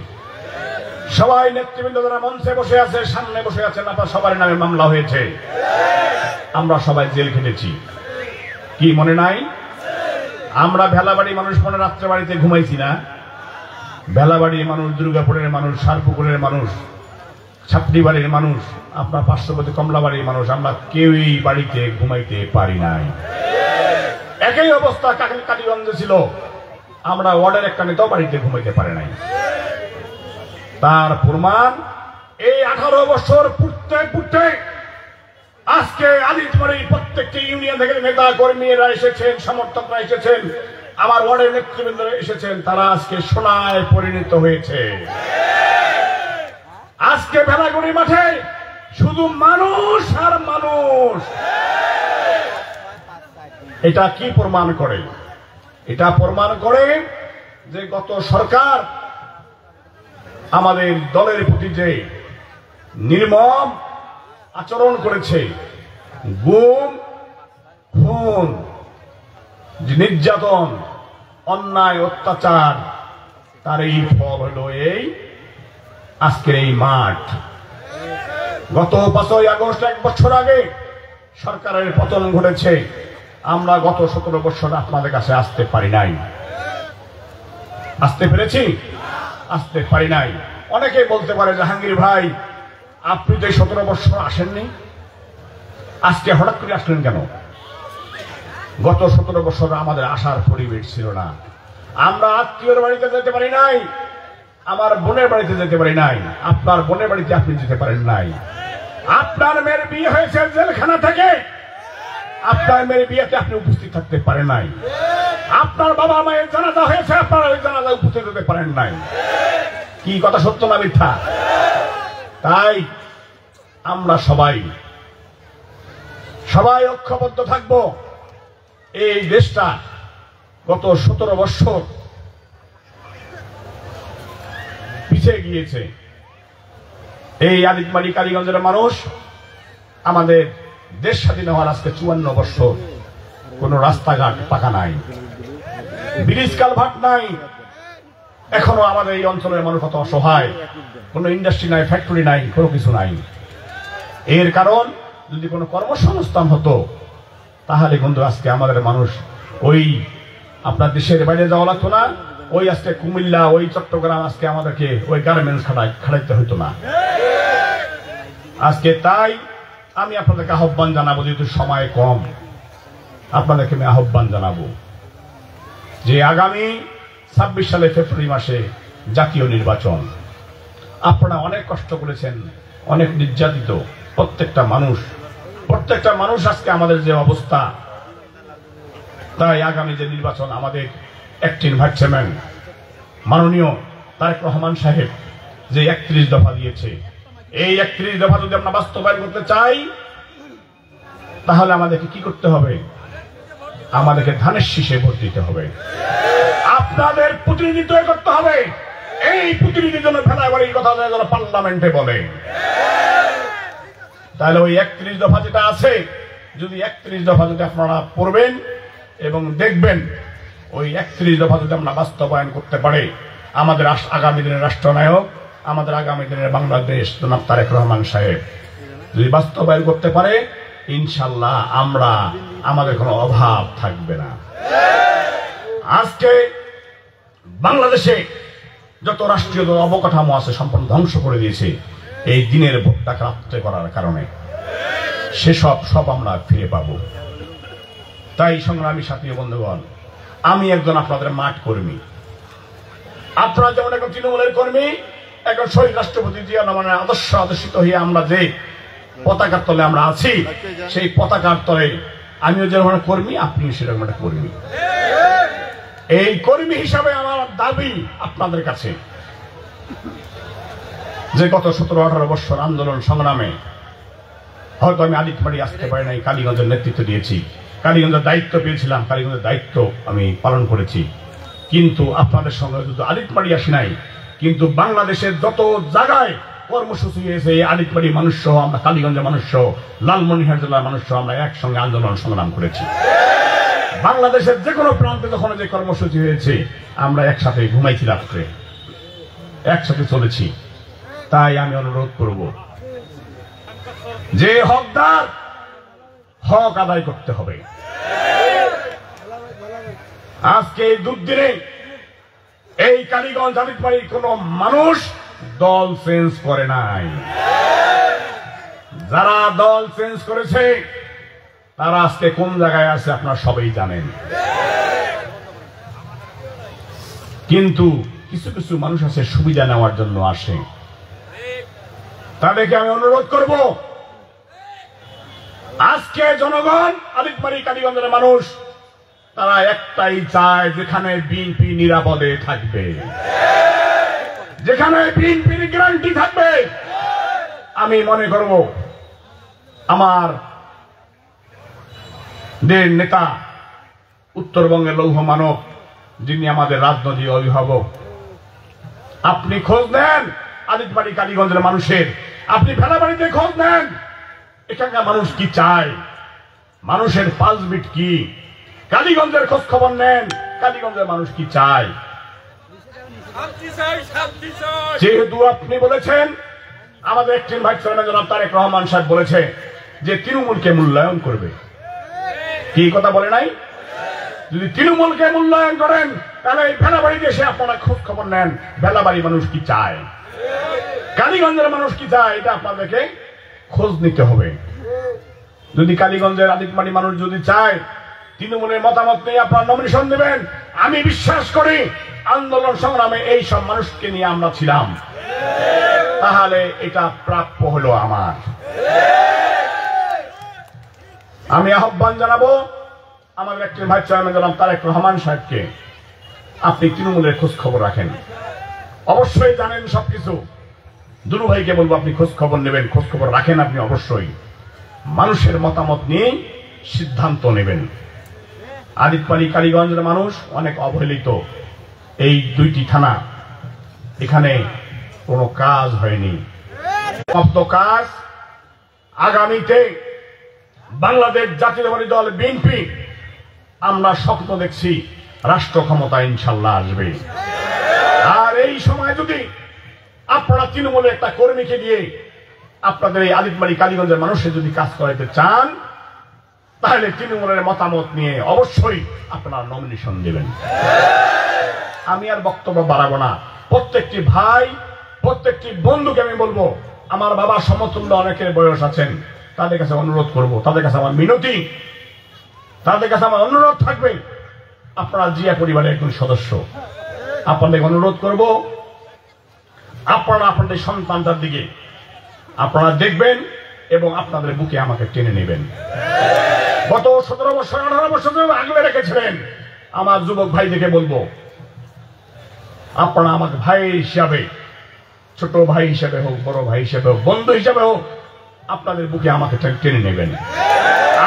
সবাই নেতৃবৃন্দ যারা মঞ্চে বসে আছে, সামনে বসে আছেন, আপনার সবার নামে মামলা হয়েছে। আমরা সবাই জেল খেটেছি, কি মনে নাই? আমরা ভেলাবাড়ি মানুষ মনে রাত্রে বাড়িতে ঘুমাইছি না? ভেলাবাড়ির মানুষ, দুর্গাপুরের মানুষ, সারপুকুরের মানুষ, ছাত্রীবাড়ির মানুষ, আপনার পার্শ্ববর্তী কমলাবাড়ির মানুষ, আমরা কেউই বাড়িতে ঘুমাইতে পারি নাই। একই অবস্থা কালীগঞ্জে ছিল, আমরা ওয়ার্ডের একটা নেতাও বাড়িতে ঘুমাইতে পারে নাই। তার প্রমাণ এই 18 বছর পুড়তে আজকে আদিতবাড়ির প্রত্যেকটি ইউনিয়ন থেকে নেতা কর্মীরা এসেছেন, সমর্থকরা এসেছেন, আমার ওয়ার্ডের নেতৃবৃন্দ এসেছেন, তারা আজকে সোনায় পরিণত হয়েছে। আজকে ভেলাগুড়ি মাঠে শুধু মানুষ আর মানুষ। এটা কি প্রমাণ করে? এটা প্রমাণ করে যে গত সরকার আমাদের দলের প্রতি যে নির্মম আচরণ করেছে, গুম, খুন, নির্যাতন, অন্যায়, অত্যাচার, তার এই ফল হলো এই আজকের এই মাঠ। গত 5ই আগস্ট 1 বছর আগে সরকারের পতন ঘটেছে। আমরা গত 17 বছর আপনাদের কাছে আসতে পারি নাই। আসতে পেরেছি? আসতে পারি নাই। অনেকে বলতে পারে জাহাঙ্গীর ভাই, আপনি তো 17 বছর আসেননি, আজকে হঠাৎ করে আসলেন কেন? গত 17 বছর আমাদের আসার পরিবেশ ছিল না। আমরা আত্মীয়র বাড়িতে যেতে পারি নাই, আমার বোনের বাড়িতে যেতে পারি নাই, আপনার বোনের বাড়িতে আপনি যেতে পারেন নাই। আপনার মেয়ের বিয়ে হয়েছে জেলখানা থেকে, আপনার মেয়ের বিয়েতে আপনি উপস্থিত থাকতে পারেন নাই। আপনার বাবা মায়ের জানাজা হয়েছে, আপনারা ওই জানাজা উপস্থিত হতে পারেন নাই। কি কথা সত্য না মিথ্যা? তাই আমরা সবাই ঐক্যবদ্ধ থাকব। এই দেশটা গত 17 বছর পিছিয়ে গিয়েছে। এই আদিতমারি কালীগঞ্জের মানুষ, আমাদের দেশ স্বাধীন হওয়ার আজকে 54 বছর, কোন রাস্তাঘাট পাকা নাই, ব্রিজ কালভার্ট নাই। এখনো আমাদের এই অঞ্চলের মানুষ কত অসহায়, কোন ইন্ডাস্ট্রি নাই, ফ্যাক্টরি নাই, কোনো কিছু নাই। এর কারণ যদি কোনো কর্মসংস্থান হতো তাহলে কিন্তু আজকে আমাদের মানুষ ওই আপনার দেশের বাইরে যাওয়া লাগতো না, ওই আজকে কুমিল্লা, ওই চট্টগ্রাম আজকে আমাদেরকে ওই গার্মেন্টস খাটাইতে হতো না আজকে। তাই আমি আপনাদেরকে আহ্বান জানাবো, যেহেতু সময় কম, আপনাদেরকে আমি আহ্বান জানাবো যে আগামী 26 সালে ফেব্রুয়ারি মাসে জাতীয় নির্বাচন। আপনারা অনেক কষ্ট করেছেন, অনেক নির্যাতিত প্রত্যেকটা মানুষ আজকে আমাদের যে অবস্থা। তাই আগামী যে নির্বাচন, আমাদের অ্যাক্টিং ভাইস চেয়ারম্যান মাননীয় তারেক রহমান সাহেব যে 31 দফা দিয়েছে, এই 31 দফা যদি আমরা বাস্তবায়ন করতে চাই তাহলে আমাদেরকে কি করতে হবে? আমাদেরকে ধানের শীষে ভোট দিতে হবে, আপনাদের প্রতিনিধিত্ব করতে হবে। এই প্রতিনিধির জন্য ফেলায় বাড়ির কথা যেন পার্লামেন্টে বলে। তাহলে ওই 31 দফা যেটা আছে, যদি 31 দফা যদি আপনারা পড়বেন এবং দেখবেন, ওই 31 দফা যদি আমরা বাস্তবায়ন করতে পারে, আমাদের আগামী দিনের রাষ্ট্রনায়ক, আমাদের আগামী দিনের বাংলাদেশ জনাব তারেক রহমান সাহেব যদি বাস্তবায়ন করতে পারে, ইনশাল্লাহ আমাদের কোনো অভাব থাকবে না। আজকে বাংলাদেশে যত রাষ্ট্রীয় অবকাঠামো আছে সম্পূর্ণ ধ্বংস করে দিয়েছে এই দিনের ভোটটা প্রাপ্ত করার কারণে। সব আমরা ফিরে পাবো। তাই সংগ্রামী সাথী বন্ধুগণ, আমি একজন আপনাদের মাঠ কর্মী, আপনারা যেমন একজন তৃণমূলের কর্মী, একজন শহীদ রাষ্ট্রপতি জিয়া রহমানের আদর্শিত হয়ে আমরা যে পতাকার তলে আমরা আছি, সেই পতাকার তলে আমিও যেরকম কর্মী, আপনিও সেরকম একটা কর্মী। এই কর্মী হিসাবে আমার দাবি আপনাদের কাছে যে গত 17-18 বছর আন্দোলন সংগ্রামে হয়তো আমি আদিতমারি আসতে পারি নাই, কালীগঞ্জের নেতৃত্ব দিয়েছি, কালীগঞ্জের দায়িত্ব পেয়েছিলাম, কালীগঞ্জের দায়িত্ব আমি পালন করেছি, কিন্তু আপনাদের সঙ্গে যদি আদিতমারি আসি নাই, কিন্তু বাংলাদেশের যত জায়গায় কর্মসূচি হয়েছে এই আদিতমারি মানুষ সহ, আমরা কালীগঞ্জের মানুষ সহ, লালমনিরহাট জেলার মানুষ সহ আমরা একসঙ্গে আন্দোলন সংগ্রাম করেছি। বাংলাদেশের যে কোনো প্রান্তে যখন যে কর্মসূচি হয়েছে আমরা একসাথে ঘুমাইছি, রাত্রে একসাথে চলেছি। তাই আমি অনুরোধ করব যে হকদার, হক আদায় করতে হবে। আজকে এই দুর্দিনে এই কালীগঞ্জ আদিতমারির কোন মানুষ দল চেঞ্জ করে নাই। যারা দল চেঞ্জ করেছে তারা আজকে কোন জায়গায় আছে আপনারা সবাই জানেন। কিন্তু কিছু কিছু মানুষ আছে সুবিধা নেওয়ার জন্য আসে, তাদেরকে আমি অনুরোধ করব, আজকে জনগণ, আদিতমারি কালীগঞ্জের মানুষ, তারা একটাই চায়, যেখানে বিএনপি নিরাপদে থাকবে, যেখানে বিএনপির গ্যারান্টি থাকবে। আমি মনে করব আমার নেতা, উত্তরবঙ্গের লৌহ মানব, যিনি আমাদের রাজনৈতিক অভিভাবক, আপনি খোঁজ নেন আদিতবাড়ি কালীগঞ্জের মানুষের, আপনি ভেলাবাড়িতে খোঁজ নেন এখানকার মানুষ কি চায়, মানুষের পালসবিট কি, কালীগঞ্জের খোঁজ খবর নেন কালীগঞ্জের মানুষ কি চায়। যেহেতু আপনি বলেছেন, আমাদের একজন ভাইস চেয়ারম্যান জনাব তারেক রহমান সাহেব বলেছে যে তৃণমূলকে মূল্যায়ন করবে, কি কথা বলে নাই? যদি তৃণমূলকে মূল্যায়ন করেন তাহলে এই ভেলাবাড়িতে এসে আপনারা খোঁজ খবর নেন ভেলাবাড়ি মানুষ কি চায়, কালীগঞ্জের মানুষ কি চায়, এটা আপনাদেরকে খোঁজ নিতে হবে। যদি কালীগঞ্জের আদিতবাড়ি মানুষ যদি চায় তৃণমূলের মতামত নিয়ে আপনারা নমিনেশন দেবেন, আমি বিশ্বাস করি আন্দোলন সংগ্রামে এই সব মানুষকে নিয়ে আমরা ছিলাম, তাহলে এটা প্রাপ্য হলো আমার। আমি আহ্বান জানাবো আমাদের একজন ভাইস চেয়ারম্যান জনাব তারেক রহমান সাহেবকে, আপনি তৃণমূলের খোঁজ খবর রাখেন, অবশ্যই জানেন সবকিছু। দুলু ভাইকে বলবো আপনি খোঁজ খবর নেবেন, খোঁজ খবর রাখেন, আপনি অবশ্যই মানুষের মতামত নিয়ে সিদ্ধান্ত নেবেন। আদিতবাড়ি কালীগঞ্জের মানুষ অনেক অবহেলিত, এই দুইটি থানা এখানে কোনো কাজ হয়নি, কাজ আগামীতে বাংলাদেশ জাতীয়তাবাদী দল বিএনপি আমরা স্বপ্ন দেখছি রাষ্ট্র ক্ষমতা ইনশাল্লাহ আসবে। আর এই সময় যদি আপনারা তৃণমূলের একটা কর্মীকে দিয়ে আপনাদের এই আদিতবাড়ি কালীগঞ্জের মানুষের যদি কাজ করাইতে চান, তাহলে তৃণমূলের মতামত নিয়ে অবশ্যই আপনারা নমিনেশন দেবেন। আমি আর বক্তব্য বাড়াবো না। প্রত্যেকটি ভাই, প্রত্যেকটি বন্ধুকে আমি বলবো, আমার বাবা সমতুল্য অনেকের বয়স আছেন, তাদের কাছে অনুরোধ করব, তাদের কাছে আমার মিনতি, তাদের কাছে আমার অনুরোধ থাকবে, আপনারা জিয়া পরিবারের একজন সদস্য, আপনাদের অনুরোধ করব আপনারা আপনাদের সন্তানটার দিকে আপনারা দেখবেন এবং আপনাদের বুকে আমাকে টেনে নেবেন। গত 17 বছর 18 বছর ধরে আগলে রেখেছিলেন, আমার যুবক ভাইদেরকে বলবো আপনারা আমাকে ভাই হিসাবে, ছোট ভাই হিসাবে হোক, বড় ভাই হিসাবে হোক, বন্ধু হিসাবে হোক, আপনাদের বুকে আমাকে টেনে নেবেন।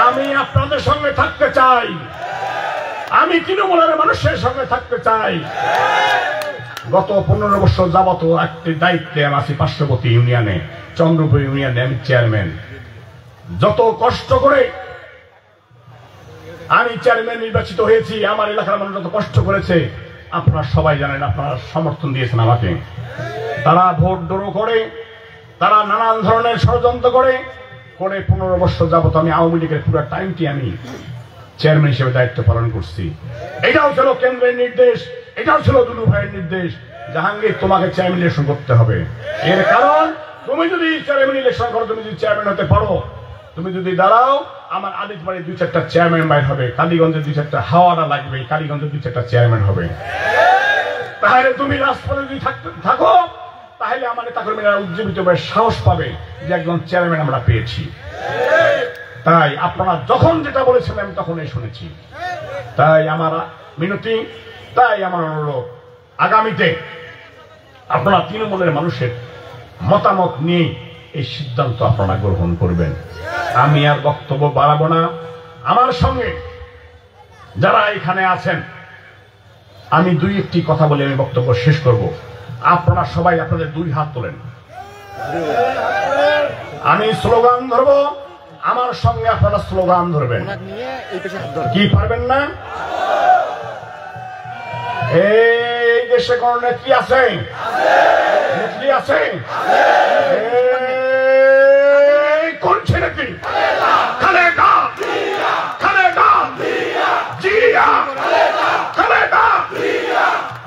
আমি আপনাদের সঙ্গে থাকতে চাই, আমি তৃণমূলের মানুষের সঙ্গে থাকতে চাই। গত 15 বছর যাবত একটি দায়িত্বে আমি আছি পার্শ্ববর্তী ইউনিয়নে, চন্দ্রপুর ইউনিয়নে আমি চেয়ারম্যান। যত কষ্ট করে আমি চেয়ারম্যান নির্বাচিত হয়েছি, আমার এলাকার মানুষ যত কষ্ট করেছে আপনারা সবাই জানেন, আপনারা সমর্থন দিয়েছেন আমাকে। তারা ভোট ডোরো করে, তারা নানান ধরনের ষড়যন্ত্র করে 15 বছর যাবত আমি আওয়ামী লীগের পুরো টাইমটি আমি চেয়ারম্যান হিসেবে দায়িত্ব পালন করছি। এটাও ছিল কেন্দ্রের নির্দেশ, এটাও ছিল দুলু ভাইয়ের নির্দেশ, জাহাঙ্গীর তোমাকে চেয়ারম্যান ইলেকশন করতে হবে। এর কারণ তুমি যদি চেয়ারম্যান ইলেকশন করো, তুমি যদি চেয়ারম্যান হতে পারো, তুমি যদি দাঁড়াও, আমার আদিতবাড়ি 2-4টা চেয়ারম্যান বাইর হবে, কালীগঞ্জের 2-4টা হাওয়াটা লাগবে, কালীগঞ্জের 2-4টা চেয়ারম্যান হবে। তাহলে তুমি রাজপথে যদি থাকো, তাহলে আমার নেতা কর্মীরা উজ্জীবিত ভাবে সাহস পাবে যে একজন চেয়ারম্যান আমরা পেয়েছি। তাই আপনারা যখন যেটা বলেছেন আমি তখনই শুনেছি। তাই আমার মিনতি, তাই আমার অনুরোধ, আগামীতে আপনারা তৃণমূলের মানুষের মতামত নিয়ে এই সিদ্ধান্ত আপনারা গ্রহণ করবেন। আমি আর বক্তব্য বাড়াবো না। আমার সঙ্গে যারা এখানে আছেন, আমি 2-1টি কথা বলে আমি বক্তব্য শেষ করব। আপনারা সবাই আপনাদের 2 হাত তোলেন, আমি স্লোগান ধরবো, আমার সঙ্গে আপনারা স্লোগান ধরবেন। কি পারবেন না? এই দেশে কোন নেত্রী আছে? নেত্রী আছে? কোনছে নেত্রী? খালেদা, খালেদা জিয়া, খালেদা।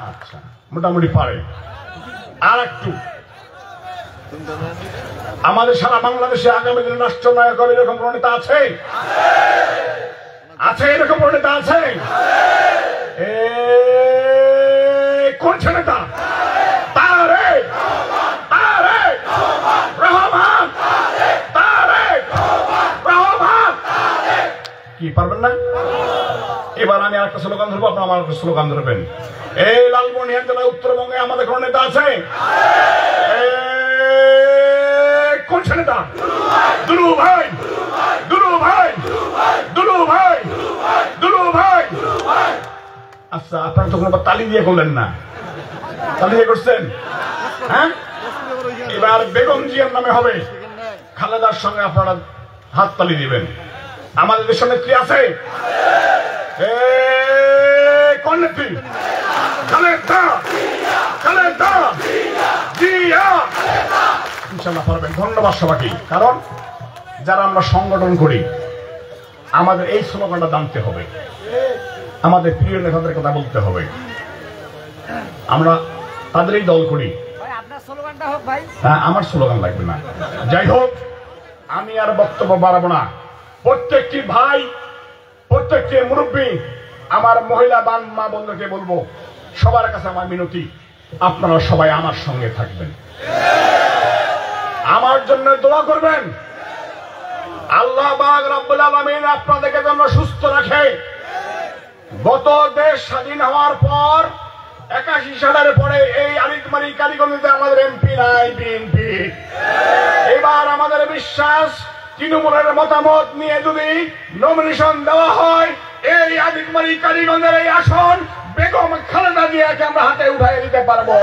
আচ্ছা, মোটামুটি পারে। আর একটু, আমাদের সারা বাংলাদেশে আগামী দিন রাষ্ট্রনায়ক হবে এরকম কোন নেতা আছে? আছে এরকম কোন নেতা আছে? কোনছে নেতা? তারেক রহমান, তারেক রহমান। কি পারবেন না? এবার আমি আরেকটা স্লোগান ধরবো, আপনারা আমার একটা স্লোগান ধরবেন। এই লালমনিরহাট জেলায় উত্তরবঙ্গে আমাদের কোন নেতা আছে? কোনছে নেতা? দুলু ভাই, দুলু ভাই, দুলু ভাই, দুলু ভাই। আচ্ছা, আপনারা তো কোনো তালি দিয়ে করলেন না। তালিয়ে করছেন? হ্যাঁ, এবার বেগম জিয়ার নামে হবে, খালেদার সঙ্গে আপনারা হাততালি দিবেন। আমাদের দেশের নেত্রী আছে, কোন নেত্রী? খালেদা, খালেদা জিয়া। ইনশাআল্লাহ পারবেন। ধন্যবাদ সবাইকে। কারণ যারা আমরা সংগঠন করি আমাদের এই স্লোগানটা জানতে হবে, আমাদের প্রিয় নেতাদের কথা বলতে হবে। আমরা তাদেরই দল করি। হ্যাঁ, আমার স্লোগান লাগবে না। যাই হোক, আমি আর বক্তব্য বাড়াবো না। প্রত্যেকটি ভাই, প্রত্যেকটি মুরব্বী, আমার মহিলা মা বন্ধুকে বলবো, সবার কাছে আমার মিনতি, আপনারা সবাই আমার সঙ্গে থাকবেন, আমার জন্য দোয়া করবেন। আল্লাহ পাক রব্বুল আলামিন আপনাদেরকে যেন সুস্থ রাখে। গত দেশ স্বাধীন হওয়ার পর 81 সালের পরে এই আরিদমারি কালীগঞ্জে আমাদের এমপি নাই, বিএনপি। এবার আমাদের বিশ্বাস, তৃণমূলের মতামত নিয়ে যদি নমিনেশন দেওয়া হয়, এই আরিদমারি কালীগঞ্জের এই আসন বেগম খালেদা জিয়াকে আমরা হাতে উঠাই দিতে পারবো।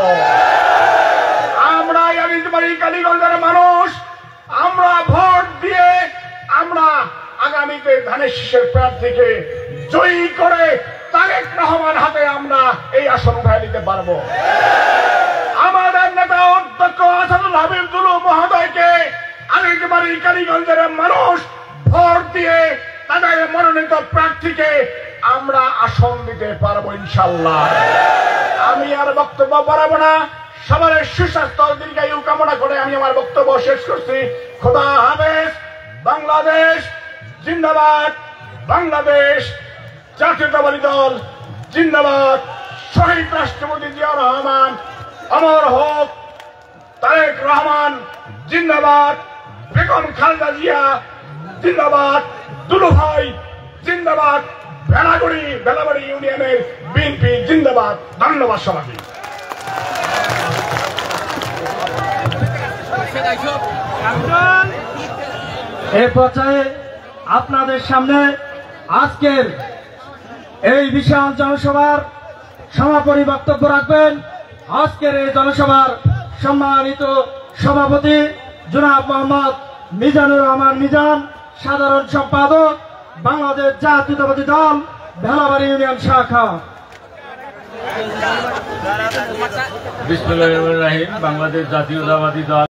আমরা আরিদমারি কালীগঞ্জের মানুষ, আমরা ভোট দিয়ে আমরা আগামীতে ধানের শীষের প্রার্থীকে জয়ী করে তারেক রহমান হাতে আমরা এই আসন উঠাই দিতে পারবো। আমাদের নেতা অধ্যক্ষ আসাদুল হাবিব দুলু মহোদয়কে আরিদমারি কালীগঞ্জের মানুষ ভোট দিয়ে তাদের মনোনীত প্রার্থীকে আমরা আসন দিতে পারবো ইনশাআল্লাহ। আমি আর বক্তব্য বাড়াবো না। সবার সুস্বাস্থ্য দীর্ঘায়ু কামনা করে আমি আমার বক্তব্য শেষ করছি। খোদা হাফেজ। বাংলাদেশ জিন্দাবাদ, বাংলাদেশ জাতীয়তাবাদী দল জিন্দাবাদ, শহীদ রাষ্ট্রপতি জিয়া রহমান অমর হোক, তারেক রহমান জিন্দাবাদ, বেগম খালেদা জিয়া জিন্দাবাদ, দুলু ভাই জিন্দাবাদ, বেলাবাড়ি ইউনিয়নের বিএনপি জিন্দাবাদ। ধন্যবাদ সবাইকে। এই পর্যায়ে আপনাদের সামনে আজকের এই বিশাল জনসভার সমাপনী বক্তব্য রাখবেন আজকের এই জনসভার সম্মানিত সভাপতি জনাব মোহাম্মদ মিজানুর রহমান মিজান, সাধারণ সম্পাদক বাংলাদেশ জাতীয়তাবাদী দল ভেলাবাড়ি ইউনিয়ন শাখা। বিসমিল্লাহির রহমানির রহিম। বাংলাদেশ জাতীয়তাবাদী দল